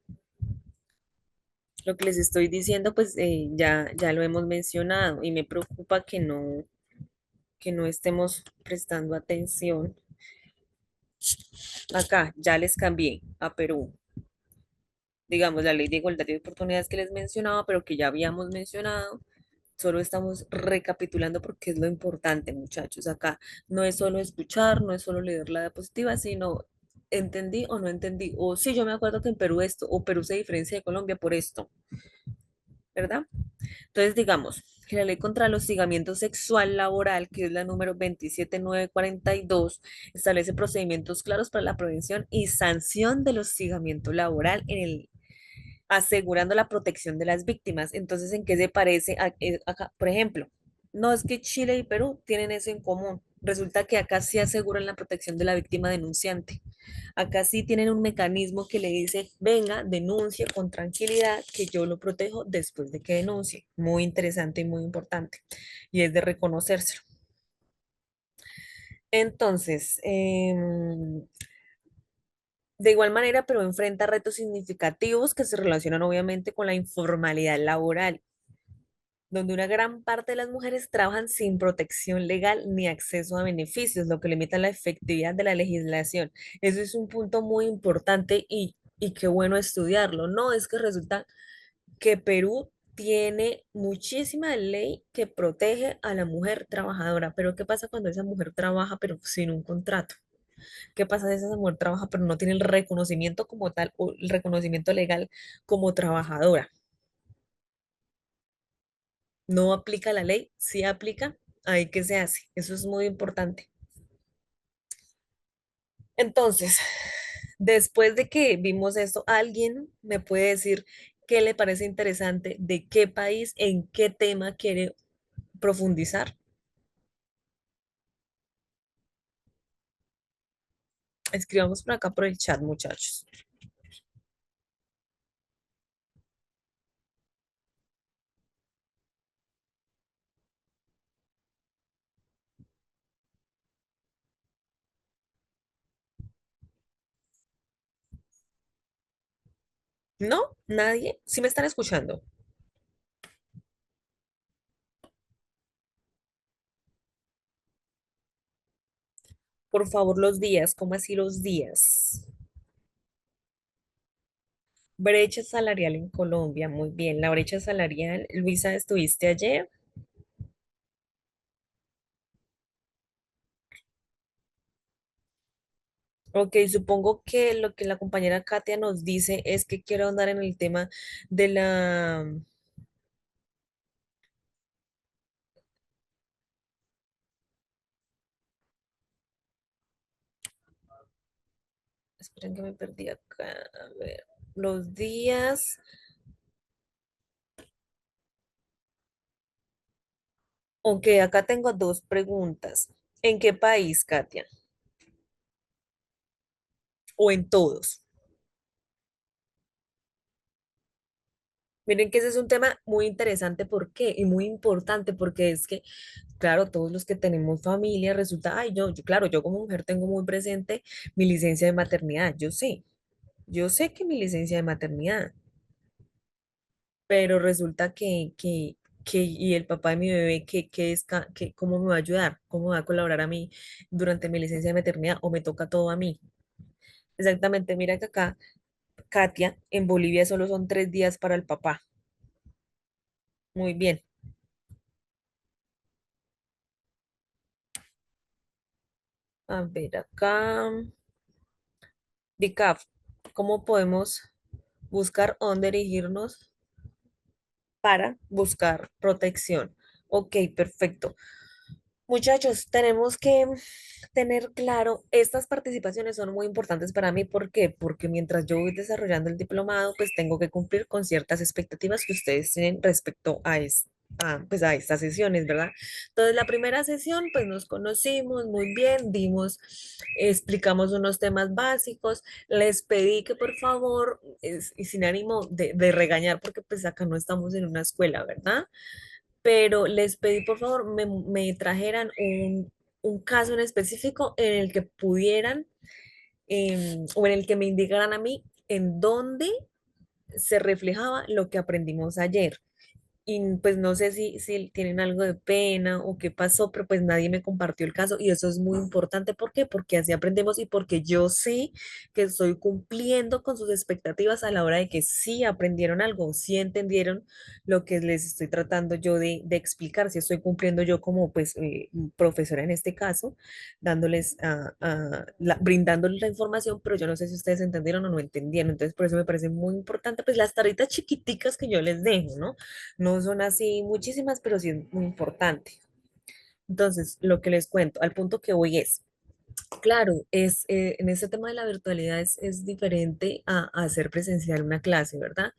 lo que les estoy diciendo, pues ya lo hemos mencionado y me preocupa que no estemos prestando atención. Acá ya les cambié a Perú, digamos, la ley de igualdad de oportunidades que les mencionaba, pero que ya habíamos mencionado. Solo estamos recapitulando porque es lo importante, muchachos. Acá no es solo escuchar, no es solo leer la diapositiva, sino entendí o no entendí. O sí, yo me acuerdo que en Perú esto, o Perú se diferencia de Colombia por esto, ¿verdad? Entonces, digamos que la ley contra el hostigamiento sexual laboral, que es la número 27942, establece procedimientos claros para la prevención y sanción del hostigamiento laboral asegurando la protección de las víctimas. Entonces, ¿en qué se parece acá? Por ejemplo, no es que Chile y Perú tienen eso en común. Resulta que acá sí aseguran la protección de la víctima denunciante. Acá sí tienen un mecanismo que le dice, venga, denuncie con tranquilidad, que yo lo protejo después de que denuncie. Muy interesante y muy importante. Y es de reconocérselo. Entonces, de igual manera, pero enfrenta retos significativos que se relacionan obviamente con la informalidad laboral. donde una gran parte de las mujeres trabajan sin protección legal ni acceso a beneficios, lo que limita la efectividad de la legislación. Eso es un punto muy importante y qué bueno estudiarlo. No, es que resulta que Perú tiene muchísima ley que protege a la mujer trabajadora, pero ¿qué pasa cuando esa mujer trabaja pero sin un contrato? ¿Qué pasa si esa mujer trabaja pero no tiene el reconocimiento como tal o el reconocimiento legal como trabajadora? No aplica la ley, sí aplica, ahí qué se hace. Eso es muy importante. Entonces, después de que vimos esto, ¿alguien me puede decir qué le parece interesante, de qué país, en qué tema quiere profundizar? Escribamos por acá por el chat, muchachos. ¿No? ¿Nadie? ¿Sí me están escuchando? Por favor, los días, ¿cómo así los días? Brecha salarial en Colombia, muy bien. La brecha salarial, Luisa, ¿estuviste ayer? Ok, supongo que lo que la compañera Katia nos dice es que quiero ahondar en el tema de la... Esperen que me perdí acá. A ver, los días. Ok, acá tengo dos preguntas. ¿En qué país, Katia? ¿O en todos? Miren que ese es un tema muy interesante, ¿por qué? Y muy importante porque es que, claro, todos los que tenemos familia, resulta, ay, claro, yo como mujer tengo muy presente mi licencia de maternidad, yo sé que mi licencia de maternidad, pero resulta y el papá de mi bebé, ¿cómo me va a ayudar? ¿Cómo me va a colaborar a mí durante mi licencia de maternidad o me toca todo a mí? Exactamente, mira que acá, Katia, en Bolivia solo son 3 días para el papá. Muy bien. A ver, acá. DICAF, ¿cómo podemos buscar dónde dirigirnos para buscar protección? Ok, perfecto. Muchachos, tenemos que tener claro, estas participaciones son muy importantes para mí. ¿Por qué? Porque mientras yo voy desarrollando el diplomado, pues tengo que cumplir con ciertas expectativas que ustedes tienen respecto pues a estas sesiones, ¿verdad? Entonces, la primera sesión, pues nos conocimos muy bien, explicamos unos temas básicos, les pedí que por favor, y sin ánimo de regañar, porque pues acá no estamos en una escuela, ¿verdad? Pero les pedí por favor me trajeran un caso en específico en el que pudieran o en el que me indicaran a mí en dónde se reflejaba lo que aprendimos ayer. Y pues no sé si tienen algo de pena o qué pasó, pero pues nadie me compartió el caso y eso es muy importante. ¿Por qué? Porque así aprendemos y porque yo sé que estoy cumpliendo con sus expectativas a la hora de que sí aprendieron algo, sí entendieron lo que les estoy tratando yo de explicar, si estoy cumpliendo yo como pues profesora en este caso, brindándoles la información, pero yo no sé si ustedes entendieron o no entendieron. Entonces por eso me parece muy importante pues las taritas chiquiticas que yo les dejo, ¿no? No son así muchísimas, pero sí es muy importante. Entonces, lo que les cuento, al punto que voy es, claro, en este tema de la virtualidad es diferente a hacer presencial una clase, ¿verdad?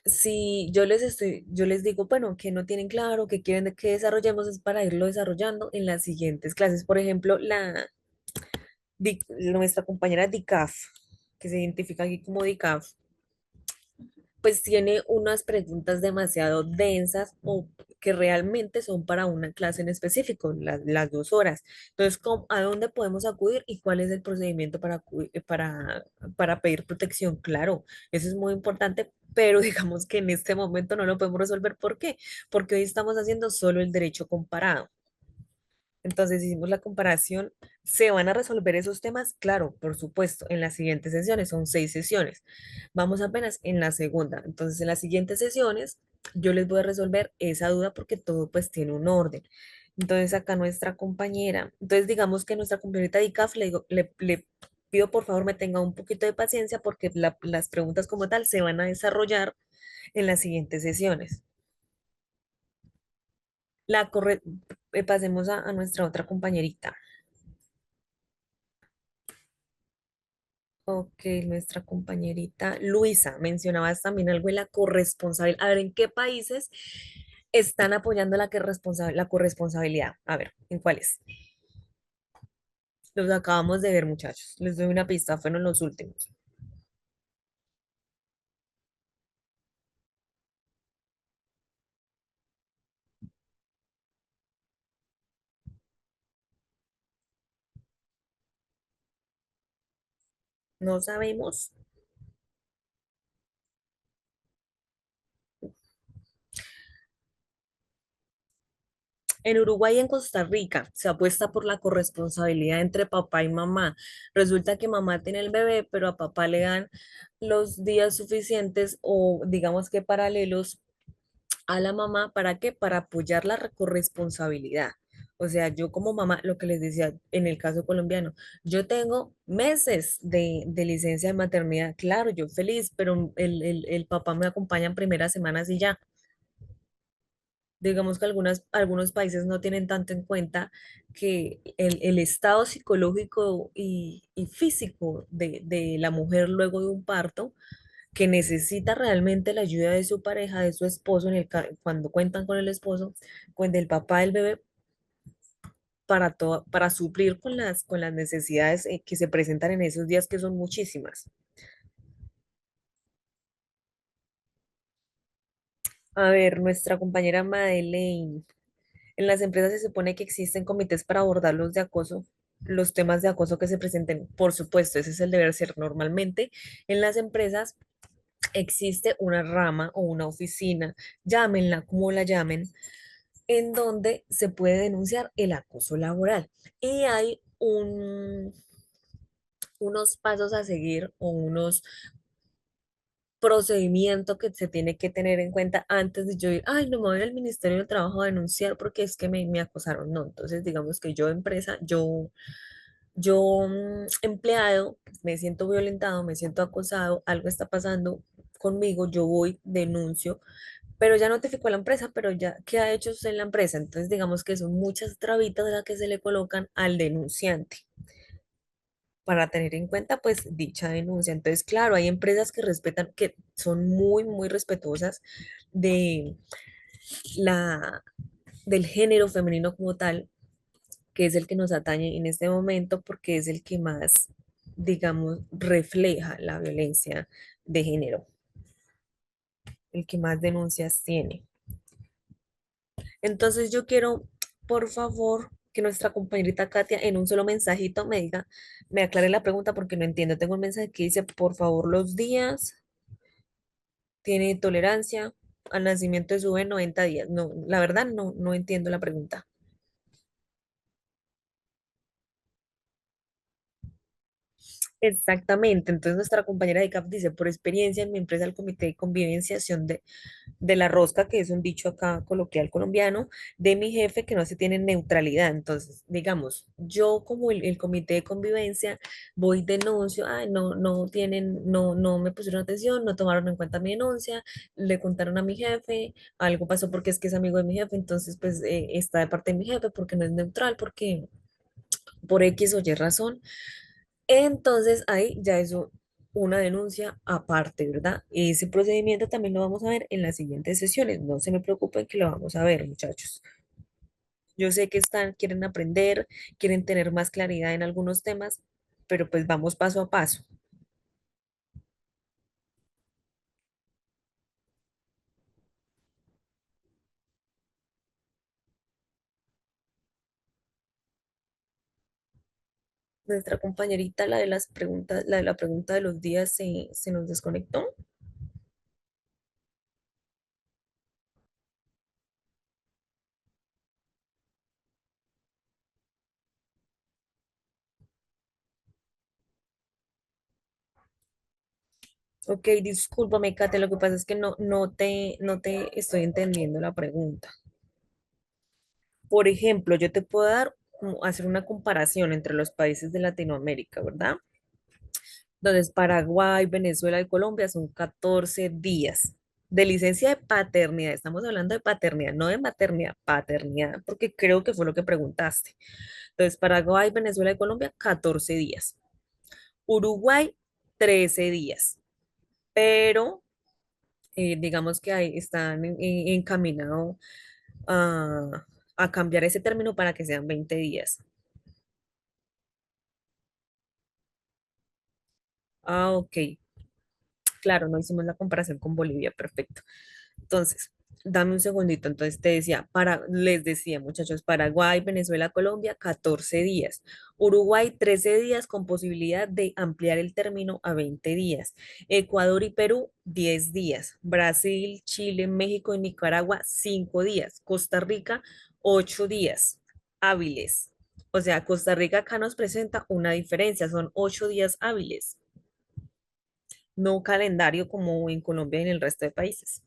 Si yo les digo, bueno, que no tienen claro, que quieren que desarrollemos, es para irlo desarrollando en las siguientes clases. Por ejemplo, nuestra compañera DICAF, que se identifica aquí como DICAF, pues tiene unas preguntas demasiado densas o que realmente son para una clase en específico, las 2 horas. Entonces, ¿a dónde podemos acudir y cuál es el procedimiento para pedir protección? Claro, eso es muy importante, pero digamos que en este momento no lo podemos resolver. ¿Por qué? Porque hoy estamos haciendo solo el derecho comparado. Entonces hicimos la comparación. ¿Se van a resolver esos temas? Claro, por supuesto, en las siguientes sesiones, son 6 sesiones. Vamos apenas en la segunda. Entonces, en las siguientes sesiones, yo les voy a resolver esa duda porque todo pues tiene un orden. Entonces, acá nuestra compañera, entonces digamos que nuestra compañerita de ICAF le pido por favor me tenga un poquito de paciencia porque las preguntas como tal se van a desarrollar en las siguientes sesiones. La corre- Pasemos a nuestra otra compañerita. Ok, nuestra compañerita Luisa, mencionabas también algo de la corresponsabilidad. A ver, ¿en qué países están apoyando la corresponsabilidad? A ver, ¿en cuáles? Los acabamos de ver, muchachos. Les doy una pista, fueron los últimos. No sabemos. En Uruguay y en Costa Rica se apuesta por la corresponsabilidad entre papá y mamá. Resulta que mamá tiene el bebé, pero a papá le dan los días suficientes o digamos que paralelos a la mamá, ¿para qué? Para apoyar la corresponsabilidad. O sea, yo como mamá, lo que les decía en el caso colombiano, yo tengo meses de licencia de maternidad, claro, yo feliz, pero el papá me acompaña en primeras semanas y ya. Digamos que algunos países no tienen tanto en cuenta que el estado psicológico y físico de la mujer luego de un parto que necesita realmente la ayuda de su pareja, de su esposo, cuando cuentan con el esposo, con el papá del bebé, para suplir con las necesidades que se presentan en esos días, que son muchísimas. A ver, nuestra compañera Madeleine, en las empresas se supone que existen comités para abordar los temas de acoso que se presenten. Por supuesto, ese es el deber ser. Normalmente en las empresas existe una rama o una oficina, llámenla como la llamen, en donde se puede denunciar el acoso laboral. Y hay unos pasos a seguir o unos procedimientos que se tiene que tener en cuenta antes de yo ir, ay, no me voy al Ministerio del Trabajo a denunciar porque es que me acosaron. No, entonces digamos que yo empresa, yo empleado, me siento violentado, me siento acosado, algo está pasando conmigo, yo voy, denuncio, pero ya notificó a la empresa, pero ya, ¿qué ha hecho usted en la empresa? Entonces, digamos que son muchas trabitas las que se le colocan al denunciante para tener en cuenta, pues, dicha denuncia. Entonces, claro, hay empresas que respetan, que son muy, muy respetuosas de la, del género femenino como tal, que es el que nos atañe en este momento, porque es el que más, digamos, refleja la violencia de género, el que más denuncias tiene. Entonces yo quiero, por favor, que nuestra compañerita Katia en un solo mensajito me diga, me aclare la pregunta porque no entiendo. Tengo un mensaje que dice, por favor, los días, tiene tolerancia al nacimiento de su bebé 90 días. No, la verdad no entiendo la pregunta. Exactamente. Entonces nuestra compañera de CAP dice, por experiencia en mi empresa, el Comité de Convivenciación de la rosca, que es un dicho acá coloquial colombiano, de mi jefe que no se tiene neutralidad. Entonces, digamos, yo como el comité de convivencia voy denuncio, ay, no me pusieron atención, no tomaron en cuenta mi denuncia, le contaron a mi jefe, algo pasó porque es que es amigo de mi jefe, entonces pues está de parte de mi jefe porque no es neutral, porque por X o Y razón. Entonces ahí ya es una denuncia aparte, ¿verdad? Ese procedimiento también lo vamos a ver en las siguientes sesiones. No se me preocupen que lo vamos a ver, muchachos. Yo sé que quieren aprender, quieren tener más claridad en algunos temas, pero pues vamos paso a paso. Nuestra compañerita, la de las preguntas, la de la pregunta de los días, se nos desconectó. Ok, discúlpame, Kate, lo que pasa es que no te estoy entendiendo la pregunta. Por ejemplo, yo te puedo dar, hacer una comparación entre los países de Latinoamérica, ¿verdad? Entonces, Paraguay, Venezuela y Colombia son 14 días de licencia de paternidad. Estamos hablando de paternidad, no de maternidad, paternidad, porque creo que fue lo que preguntaste. Entonces, Paraguay, Venezuela y Colombia, 14 días. Uruguay, 13 días. Pero digamos que ahí están encaminados a cambiar ese término para que sean 20 días. Ah, ok. Claro, no hicimos la comparación con Bolivia, perfecto. Entonces, dame un segundito. Entonces te decía, les decía, muchachos, Paraguay, Venezuela, Colombia, 14 días. Uruguay, 13 días con posibilidad de ampliar el término a 20 días. Ecuador y Perú, 10 días. Brasil, Chile, México y Nicaragua, 5 días. Costa Rica, 8 días hábiles. O sea, Costa Rica acá nos presenta una diferencia, son 8 días hábiles, no calendario como en Colombia y en el resto de países.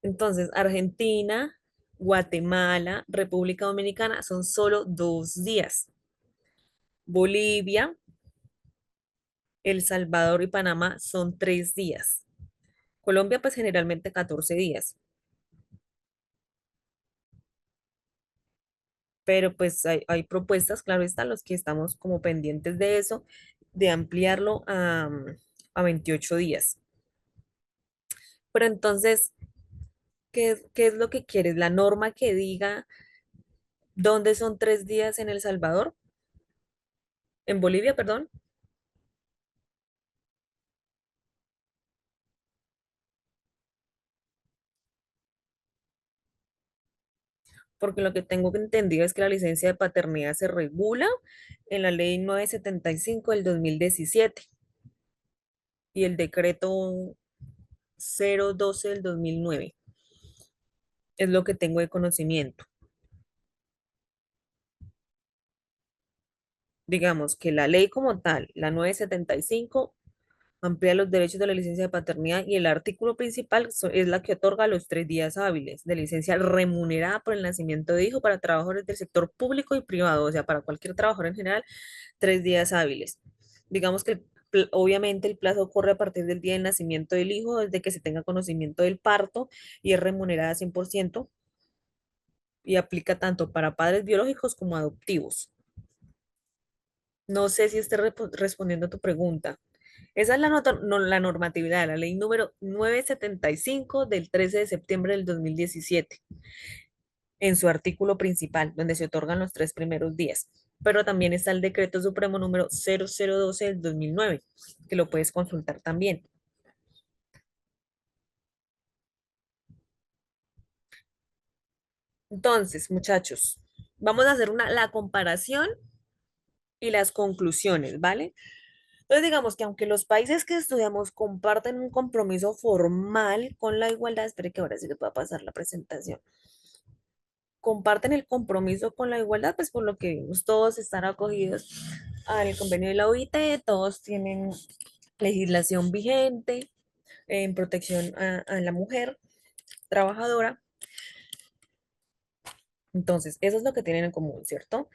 Entonces, Argentina, Guatemala, República Dominicana son solo 2 días. Bolivia, El Salvador y Panamá son 3 días. Colombia, pues generalmente 14 días. Pero pues hay propuestas, claro están los que estamos como pendientes de eso, de ampliarlo a 28 días. Pero entonces, ¿qué es lo que quieres? ¿La norma que diga dónde son 3 días en El Salvador? En Bolivia, perdón. Porque lo que tengo entendido es que la licencia de paternidad se regula en la ley 975 del 2017 y el decreto 012 del 2009. Es lo que tengo de conocimiento. Digamos que la ley como tal, la 975, amplía los derechos de la licencia de paternidad y el artículo principal es la que otorga los 3 días hábiles de licencia remunerada por el nacimiento de hijo para trabajadores del sector público y privado, o sea, para cualquier trabajador en general 3 días hábiles. Digamos que obviamente el plazo corre a partir del día de nacimiento del hijo, desde que se tenga conocimiento del parto y es remunerada 100% y aplica tanto para padres biológicos como adoptivos. No sé si esté respondiendo a tu pregunta. Esa es la normatividad, la ley número 975 del 13 de septiembre del 2017 en su artículo principal, donde se otorgan los 3 primeros días. Pero también está el decreto supremo número 0012 del 2009, que lo puedes consultar también. Entonces, muchachos, vamos a hacer la comparación y las conclusiones, ¿vale? Entonces, digamos que aunque los países que estudiamos comparten un compromiso formal con la igualdad, espere que ahora sí le pueda pasar la presentación, comparten el compromiso con la igualdad, pues por lo que vimos, todos están acogidos al convenio de la OIT, todos tienen legislación vigente en protección a la mujer trabajadora. Entonces, eso es lo que tienen en común, ¿cierto?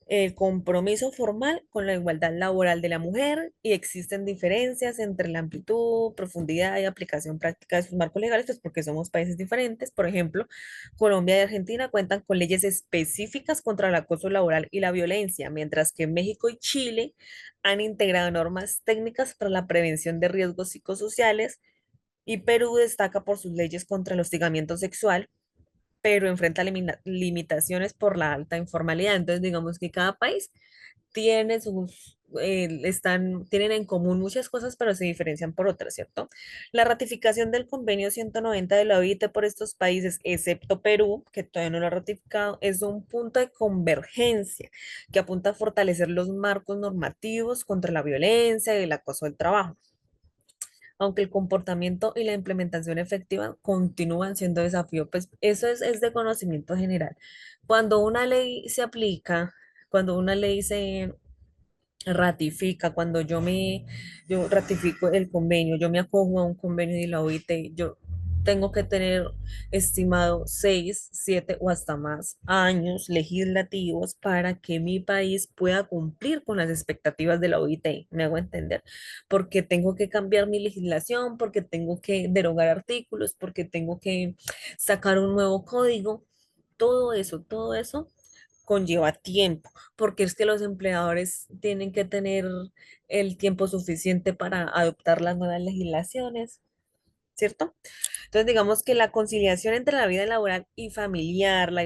El compromiso formal con la igualdad laboral de la mujer y existen diferencias entre la amplitud, profundidad y aplicación práctica de sus marcos legales, pues porque somos países diferentes. Por ejemplo, Colombia y Argentina cuentan con leyes específicas contra el acoso laboral y la violencia, mientras que México y Chile han integrado normas técnicas para la prevención de riesgos psicosociales y Perú destaca por sus leyes contra el hostigamiento sexual, pero enfrenta limitaciones por la alta informalidad. Entonces, digamos que cada país tiene tienen en común muchas cosas, pero se diferencian por otras, ¿cierto? La ratificación del convenio 190 de la OIT por estos países, excepto Perú, que todavía no lo ha ratificado, es un punto de convergencia que apunta a fortalecer los marcos normativos contra la violencia y el acoso del trabajo, aunque el comportamiento y la implementación efectiva continúan siendo desafío, pues eso es de conocimiento general. Cuando una ley se aplica, cuando una ley se ratifica, cuando yo ratifico el convenio, yo me acojo a un convenio de la OIT, yo tengo que tener estimado 6, 7 o hasta más años legislativos para que mi país pueda cumplir con las expectativas de la OIT, me hago entender, porque tengo que cambiar mi legislación, porque tengo que derogar artículos, porque tengo que sacar un nuevo código, todo eso conlleva tiempo, porque es que los empleadores tienen que tener el tiempo suficiente para adoptar las nuevas legislaciones, ¿cierto? Entonces, digamos que la conciliación entre la vida laboral y familiar, la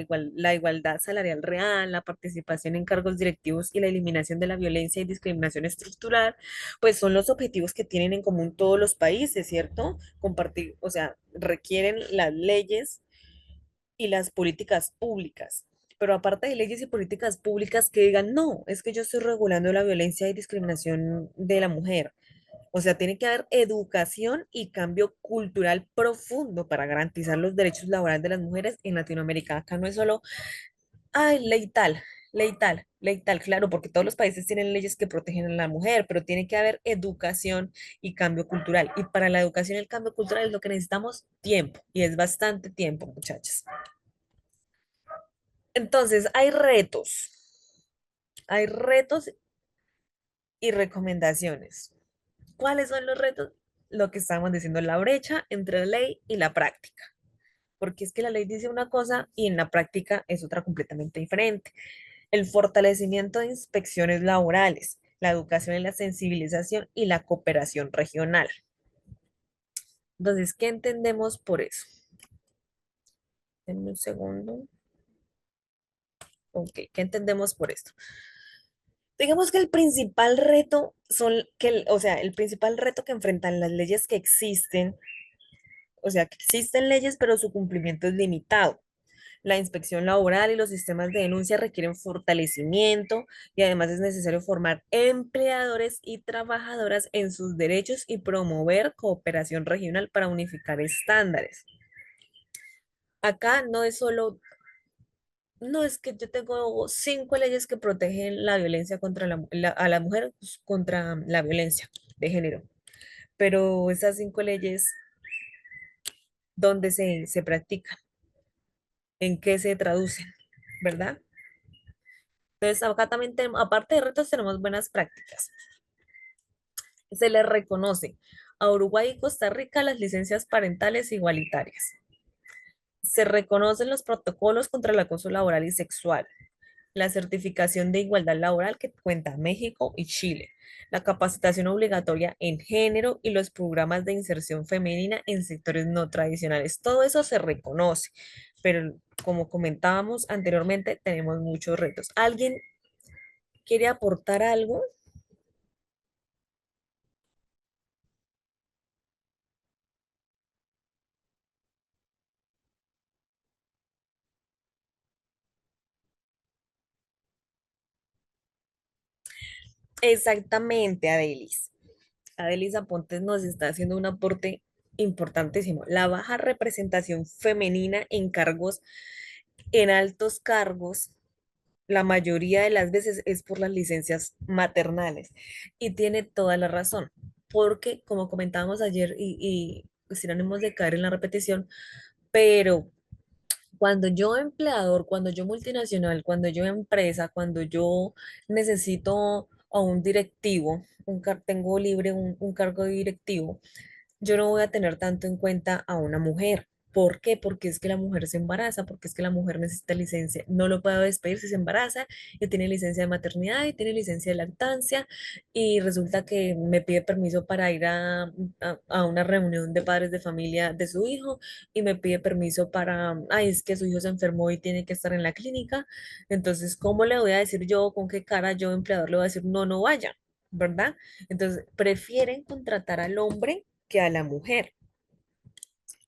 igualdad salarial real, la participación en cargos directivos y la eliminación de la violencia y discriminación estructural, pues son los objetivos que tienen en común todos los países, ¿cierto? Compartir, o sea, requieren las leyes y las políticas públicas. Pero aparte de leyes y políticas públicas que digan, no, es que yo estoy regulando la violencia y discriminación de la mujer. O sea, tiene que haber educación y cambio cultural profundo para garantizar los derechos laborales de las mujeres en Latinoamérica. Acá no es solo, ay, ley tal, ley tal, ley tal, claro, porque todos los países tienen leyes que protegen a la mujer, pero tiene que haber educación y cambio cultural. Y para la educación y el cambio cultural es lo que necesitamos tiempo, y es bastante tiempo, muchachas. Entonces, hay retos y recomendaciones. ¿Cuáles son los retos? Lo que estamos diciendo, la brecha entre la ley y la práctica. Porque es que la ley dice una cosa y en la práctica es otra completamente diferente. El fortalecimiento de inspecciones laborales, la educación y la sensibilización y la cooperación regional. Entonces, ¿qué entendemos por eso? Denme un segundo. Ok, ¿qué entendemos por esto? Digamos que el principal reto o sea, el principal reto que enfrentan las leyes que existen, o sea, que existen leyes, pero su cumplimiento es limitado. La inspección laboral y los sistemas de denuncia requieren fortalecimiento y además es necesario formar empleadores y trabajadoras en sus derechos y promover cooperación regional para unificar estándares. Acá no es solo, no es que yo tengo 5 leyes que protegen la violencia contra a la mujer contra la violencia de género, pero esas 5 leyes, ¿dónde se practican? ¿En qué se traducen? ¿Verdad? Entonces, acá también, aparte de retos, tenemos buenas prácticas. Se les reconoce a Uruguay y Costa Rica las licencias parentales igualitarias. Se reconocen los protocolos contra el acoso laboral y sexual, la certificación de igualdad laboral que cuenta México y Chile, la capacitación obligatoria en género y los programas de inserción femenina en sectores no tradicionales. Todo eso se reconoce, pero como comentábamos anteriormente, tenemos muchos retos. ¿Alguien quiere aportar algo? Exactamente, Adelis. Adelis Apontes nos está haciendo un aporte importantísimo. La baja representación femenina en cargos, en altos cargos, la mayoría de las veces es por las licencias maternales. Y tiene toda la razón, porque como comentábamos ayer y sinónimos de caer en la repetición, pero cuando yo empleador, cuando yo multinacional, cuando yo empresa, cuando yo necesito a un directivo, tengo libre un cargo directivo, yo no voy a tener tanto en cuenta a una mujer. ¿Por qué? Porque es que la mujer se embaraza, porque es que la mujer necesita licencia. No lo puedo despedir si se embaraza y tiene licencia de maternidad y tiene licencia de lactancia y resulta que me pide permiso para ir a una reunión de padres de familia de su hijo y me pide permiso para, ay, es que su hijo se enfermó y tiene que estar en la clínica. Entonces, ¿cómo le voy a decir yo, con qué cara yo, empleador, le voy a decir, no, no vaya? ¿verdad? Entonces, prefieren contratar al hombre que a la mujer.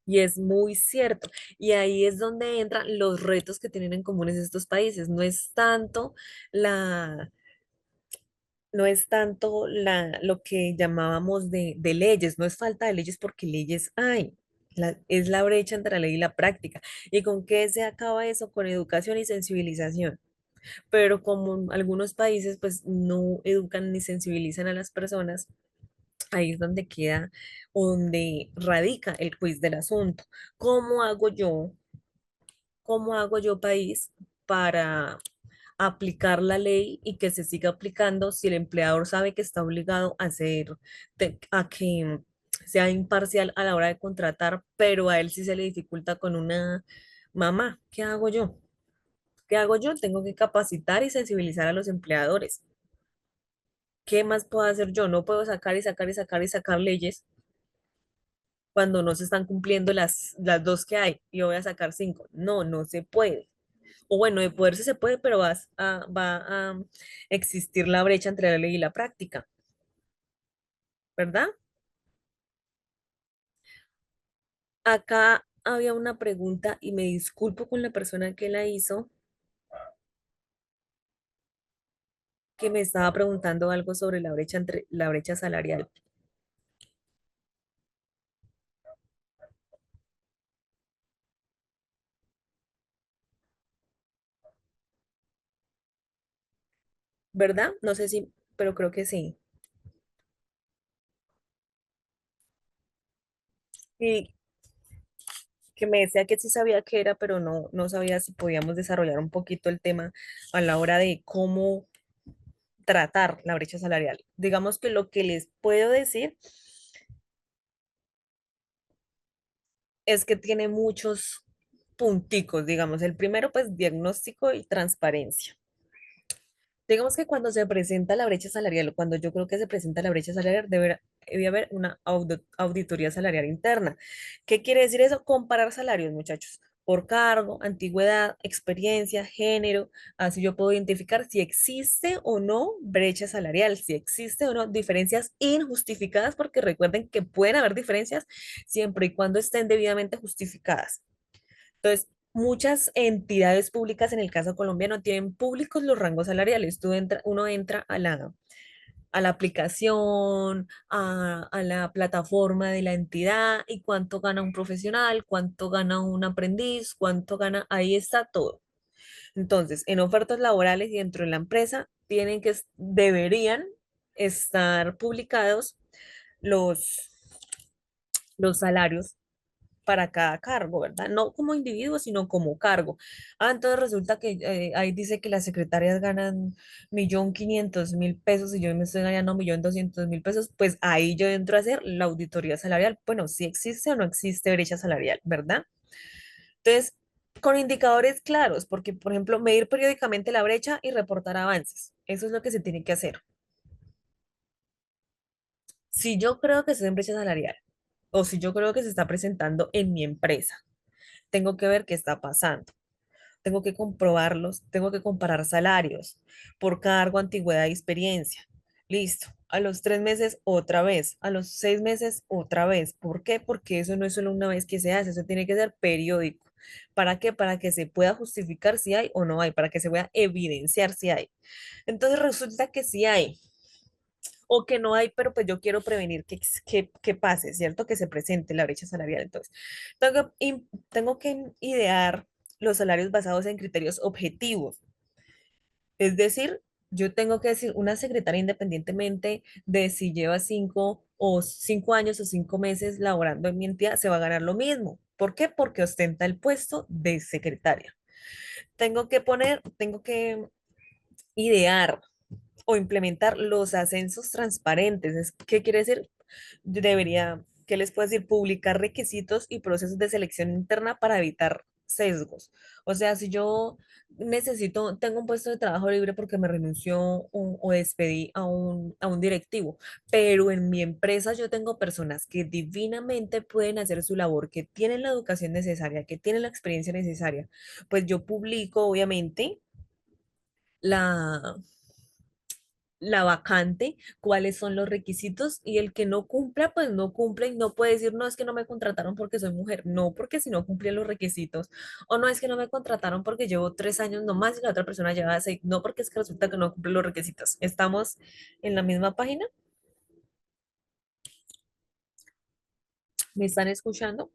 Y es muy cierto. Y ahí es donde entran los retos que tienen en comunes estos países. La, no es tanto lo que llamábamos de leyes, no es falta de leyes porque leyes hay. Es la brecha entre la ley y la práctica. ¿Y con qué se acaba eso? Con educación y sensibilización. Pero como algunos países pues no educan ni sensibilizan a las personas, ahí es donde queda, donde radica el quiz del asunto. ¿Cómo hago yo? ¿Cómo hago yo país para aplicar la ley y que se siga aplicando si el empleador sabe que está obligado a a que sea imparcial a la hora de contratar, pero a él sí se le dificulta con una mamá? ¿Qué hago yo? ¿Qué hago yo? Tengo que capacitar y sensibilizar a los empleadores. ¿Qué más puedo hacer yo? No puedo sacar y sacar y sacar y sacar leyes cuando no se están cumpliendo las dos que hay y yo voy a sacar cinco. No, no se puede. O bueno, de poderse se puede, pero va a existir la brecha entre la ley y la práctica, ¿verdad? Acá había una pregunta y me disculpo con la persona que la hizo, que me estaba preguntando algo sobre la brecha entre la brecha salarial, ¿verdad? No sé si, pero creo que sí. Y que me decía que sí sabía qué era, pero no sabía si podíamos desarrollar un poquito el tema a la hora de cómo tratar la brecha salarial. Digamos que lo que les puedo decir es que tiene muchos punticos, digamos. El primero, pues, diagnóstico y transparencia. Digamos que cuando se presenta la brecha salarial, o cuando yo creo que se presenta la brecha salarial, debe haber una auditoría salarial interna. ¿Qué quiere decir eso? Comparar salarios, muchachos, por cargo, antigüedad, experiencia, género. Así yo puedo identificar si existe o no brecha salarial, si existe o no diferencias injustificadas, porque recuerden que pueden haber diferencias siempre y cuando estén debidamente justificadas. Entonces, muchas entidades públicas en el caso colombiano tienen públicos los rangos salariales. Uno entra a la aplicación, a la plataforma de la entidad y cuánto gana un profesional, cuánto gana un aprendiz, cuánto gana, ahí está todo. Entonces, en ofertas laborales y dentro de la empresa deberían estar publicados los, los salarios para cada cargo, ¿verdad? No como individuo, sino como cargo. Entonces resulta que ahí dice que las secretarias ganan 1.500.000 pesos y yo me estoy ganando 1.200.000 pesos, pues ahí yo entro a hacer la auditoría salarial. Bueno, si existe o no existe brecha salarial, ¿verdad? Entonces, con indicadores claros, porque, por ejemplo, medir periódicamente la brecha y reportar avances. Eso es lo que se tiene que hacer. Si yo creo que estoy en brecha salarial o si yo creo que se está presentando en mi empresa, tengo que ver qué está pasando. Tengo que comprobarlos, tengo que comparar salarios por cargo, antigüedad y experiencia. Listo. A los 3 meses otra vez, a los 6 meses otra vez. ¿Por qué? Porque eso no es solo una vez que se hace, eso tiene que ser periódico. ¿Para qué? Para que se pueda justificar si hay o no hay, para que se pueda evidenciar si hay. Entonces resulta que sí hay o que no hay, pero pues yo quiero prevenir que pase, ¿cierto? Que se presente la brecha salarial. Entonces, tengo que idear los salarios basados en criterios objetivos. Es decir, yo tengo que decir, una secretaria independientemente de si lleva 5 años o 5 meses laborando en mi entidad, se va a ganar lo mismo. ¿Por qué? Porque ostenta el puesto de secretaria. Tengo que idear o implementar los ascensos transparentes. ¿Qué quiere decir? ¿Qué les puedo decir? Publicar requisitos y procesos de selección interna para evitar sesgos. O sea, si yo tengo un puesto de trabajo libre porque me renunció o despedí a un directivo, pero en mi empresa yo tengo personas que divinamente pueden hacer su labor, que tienen la educación necesaria, que tienen la experiencia necesaria, pues yo publico, obviamente, la, la vacante, cuáles son los requisitos y el que no cumpla, pues no cumple y no puede decir, no es que no me contrataron porque soy mujer, no, porque si no cumplía los requisitos, o no es que no me contrataron porque llevo 3 años nomás y la otra persona lleva 6, no, porque es que resulta que no cumple los requisitos. ¿Estamos en la misma página? ¿Me están escuchando?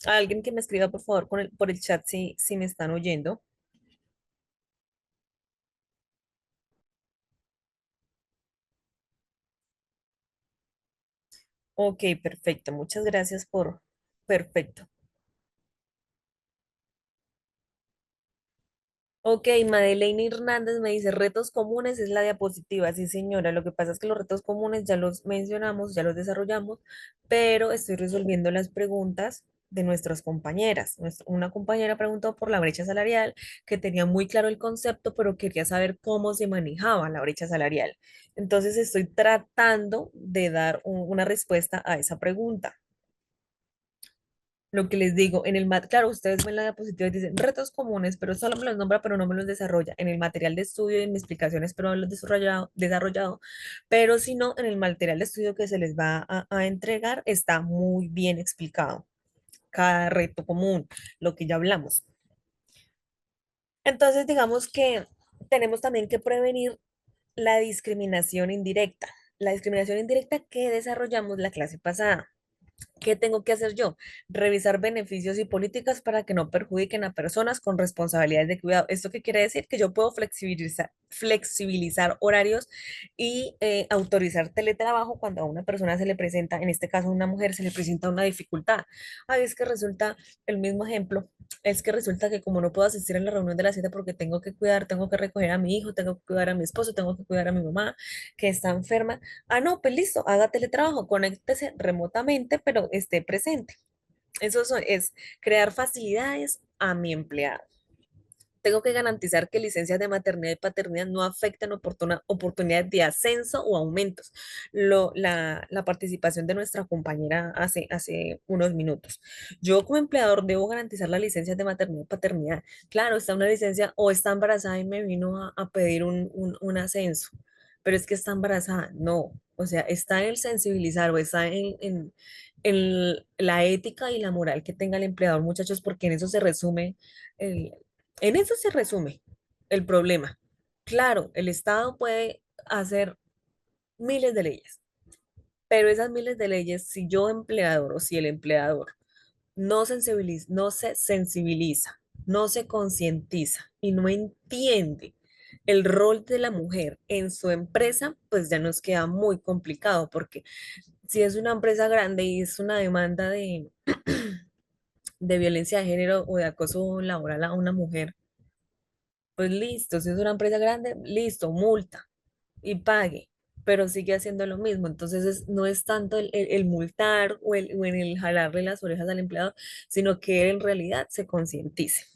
Alguien que me escriba por favor por el chat si me están oyendo. Ok, perfecto. Muchas gracias por... Perfecto. Ok, Madeleine Hernández me dice, retos comunes es la diapositiva. Sí, señora, lo que pasa es que los retos comunes ya los mencionamos, ya los desarrollamos, pero estoy resolviendo las preguntas de nuestras compañeras. Una compañera preguntó por la brecha salarial, que tenía muy claro el concepto, pero quería saber cómo se manejaba la brecha salarial. Entonces estoy tratando de dar una respuesta a esa pregunta. Lo que les digo, en el claro, ustedes ven la diapositiva y dicen retos comunes, pero solo me los nombra, pero no me los desarrolla. En el material de estudio y en mis explicaciones, pero no los desarrollado. Pero si no, en el material de estudio que se les va a entregar está muy bien explicado. Cada reto común, lo que ya hablamos. Entonces, digamos que tenemos también que prevenir la discriminación indirecta. La discriminación indirecta que desarrollamos la clase pasada. ¿Qué tengo que hacer yo? Revisar beneficios y políticas para que no perjudiquen a personas con responsabilidades de cuidado. ¿Esto qué quiere decir? Que yo puedo flexibilizar horarios y autorizar teletrabajo cuando a una persona se le presenta, en este caso a una mujer, se le presenta una dificultad. Ay, es que resulta, el mismo ejemplo, es que resulta que como no puedo asistir a la reunión de la cita porque tengo que cuidar, tengo que recoger a mi hijo, tengo que cuidar a mi esposo, tengo que cuidar a mi mamá que está enferma. Ah, no, pues listo, haga teletrabajo, conéctese remotamente, pero esté presente. Es crear facilidades a mi empleado. Tengo que garantizar que licencias de maternidad y paternidad no afecten oportunidades de ascenso o aumentos. La participación de nuestra compañera hace unos minutos. Yo como empleador debo garantizar las licencias de maternidad y paternidad. Claro, está una licencia o está embarazada y me vino a pedir un ascenso, pero es que está embarazada. No, o sea, está en el sensibilizar o está en la ética y la moral que tenga el empleador, muchachos, porque en eso se resume el, en eso se resume el problema. Claro, el Estado puede hacer miles de leyes, pero esas miles de leyes, si yo empleador o si el empleador no se sensibiliza, no se concientiza y no entiende el rol de la mujer en su empresa, pues ya nos queda muy complicado, porque si es una empresa grande y es una demanda de violencia de género o de acoso laboral a una mujer, pues listo, si es una empresa grande, listo, multa y pague, pero sigue haciendo lo mismo. Entonces no es tanto el multar o en el jalarle las orejas al empleado, sino que él en realidad se concientice.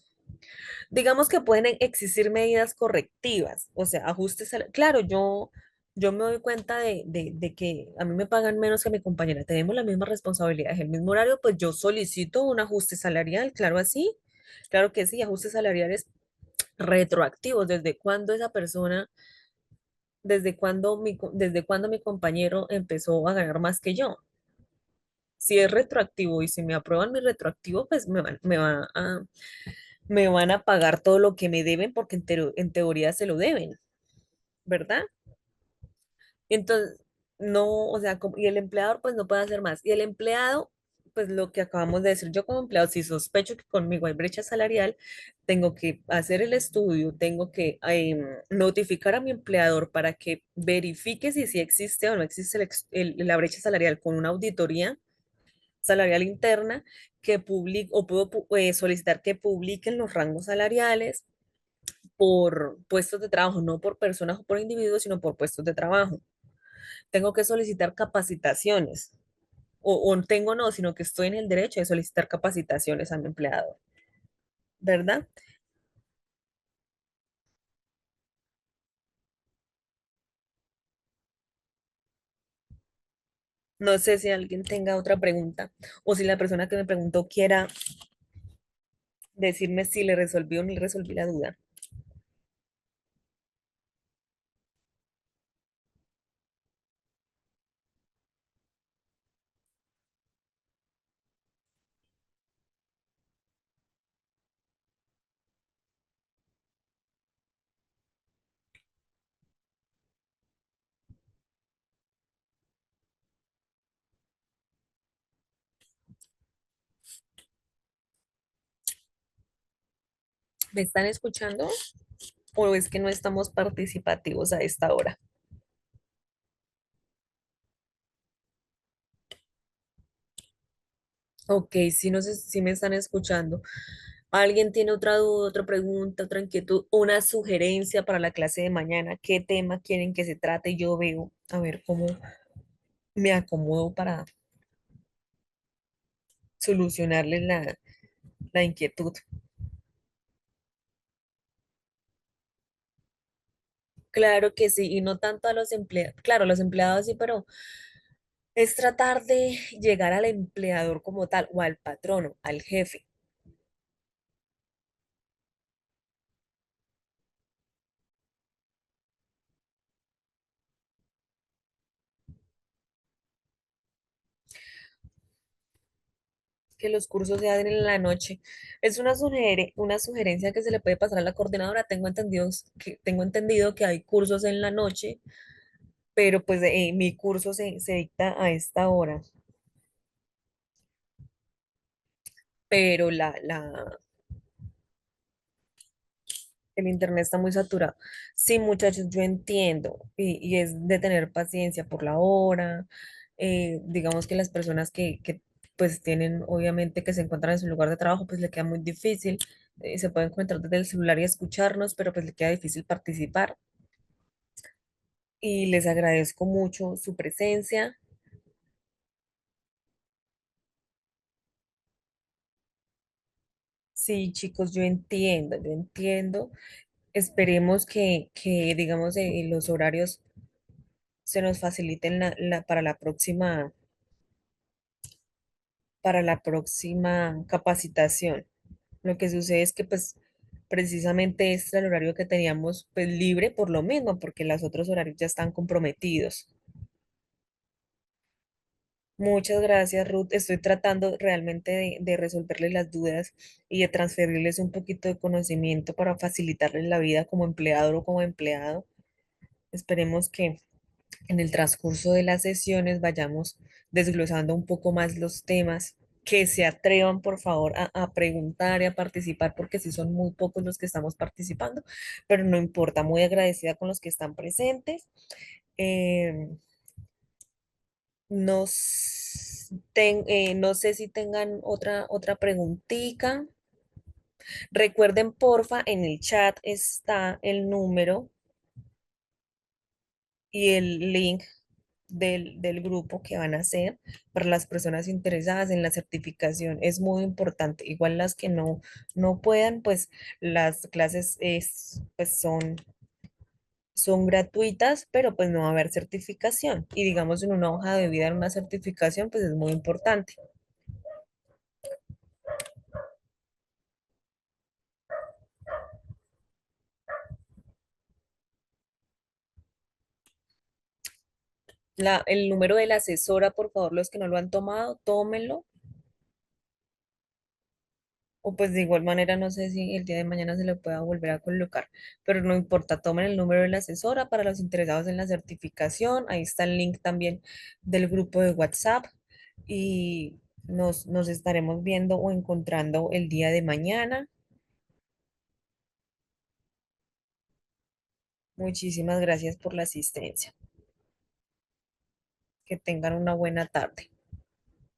Digamos que pueden existir medidas correctivas, o sea, ajustes. Claro, yo me doy cuenta de que a mí me pagan menos que a mi compañera, tenemos las mismas responsabilidades, el mismo horario, pues yo solicito un ajuste salarial, claro así. Claro que sí, ajustes salariales retroactivos, desde cuándo esa persona, desde cuándo mi compañero empezó a ganar más que yo. Si es retroactivo y si me aprueban mi retroactivo, pues me van a pagar todo lo que me deben porque en teoría se lo deben, ¿verdad? Entonces, no, o sea, y el empleador pues no puede hacer más. Y el empleado, pues lo que acabamos de decir, yo como empleado, si sospecho que conmigo hay brecha salarial, tengo que hacer el estudio, tengo que notificar a mi empleador para que verifique si sí existe o no existe la brecha salarial con una auditoría salarial interna que publique o puedo solicitar que publiquen los rangos salariales por puestos de trabajo, no por personas o por individuos, sino por puestos de trabajo. Tengo que solicitar capacitaciones o tengo no, sino que estoy en el derecho de solicitar capacitaciones a mi empleador, ¿verdad? No sé si alguien tenga otra pregunta o si la persona que me preguntó quiera decirme si le resolví o no le resolví la duda. ¿Me están escuchando o es que no estamos participativos a esta hora? Ok, sí, no sé si me están escuchando. ¿Alguien tiene otra duda, otra pregunta, otra inquietud, una sugerencia para la clase de mañana? ¿Qué tema quieren que se trate? Yo veo, a ver cómo me acomodo para solucionarles la inquietud. Claro que sí, y no tanto a los empleados, claro, a los empleados sí, pero es tratar de llegar al empleador como tal o al patrono, al jefe. Que los cursos se hacen en la noche. Es una sugerencia que se le puede pasar a la coordinadora. Tengo entendido que hay cursos en la noche, pero pues mi curso se dicta a esta hora, pero el internet está muy saturado. Sí, muchachos, yo entiendo y es de tener paciencia por la hora. Digamos que las personas que pues tienen, obviamente, que se encuentran en su lugar de trabajo, pues le queda muy difícil. Se pueden conectar desde el celular y escucharnos, pero pues le queda difícil participar. Y les agradezco mucho su presencia. Sí, chicos, yo entiendo. Esperemos que digamos, los horarios se nos faciliten para la próxima capacitación. Lo que sucede es que pues precisamente este es el horario que teníamos pues libre por lo mismo, porque los otros horarios ya están comprometidos. Muchas gracias, Ruth. Estoy tratando realmente de resolverles las dudas y de transferirles un poquito de conocimiento para facilitarles la vida como empleador o como empleado. Esperemos que en el transcurso de las sesiones vayamos desglosando un poco más los temas, que se atrevan por favor a preguntar y a participar, porque sí son muy pocos los que estamos participando, pero no importa, muy agradecida con los que están presentes. Eh, no sé si tengan otra preguntita. Recuerden, porfa, en el chat está el número y el link del grupo que van a hacer para las personas interesadas en la certificación. Es muy importante. Igual las que no puedan, pues las clases pues son gratuitas, pero pues no va a haber certificación. Y digamos en una hoja de vida, en una certificación, pues es muy importante. El número de la asesora, por favor, los que no lo han tomado, tómenlo. O pues de igual manera, no sé si el día de mañana se le pueda volver a colocar, pero no importa, tomen el número de la asesora para los interesados en la certificación. Ahí está el link también del grupo de WhatsApp y nos estaremos viendo o encontrando el día de mañana. Muchísimas gracias por la asistencia. Que tengan una buena tarde.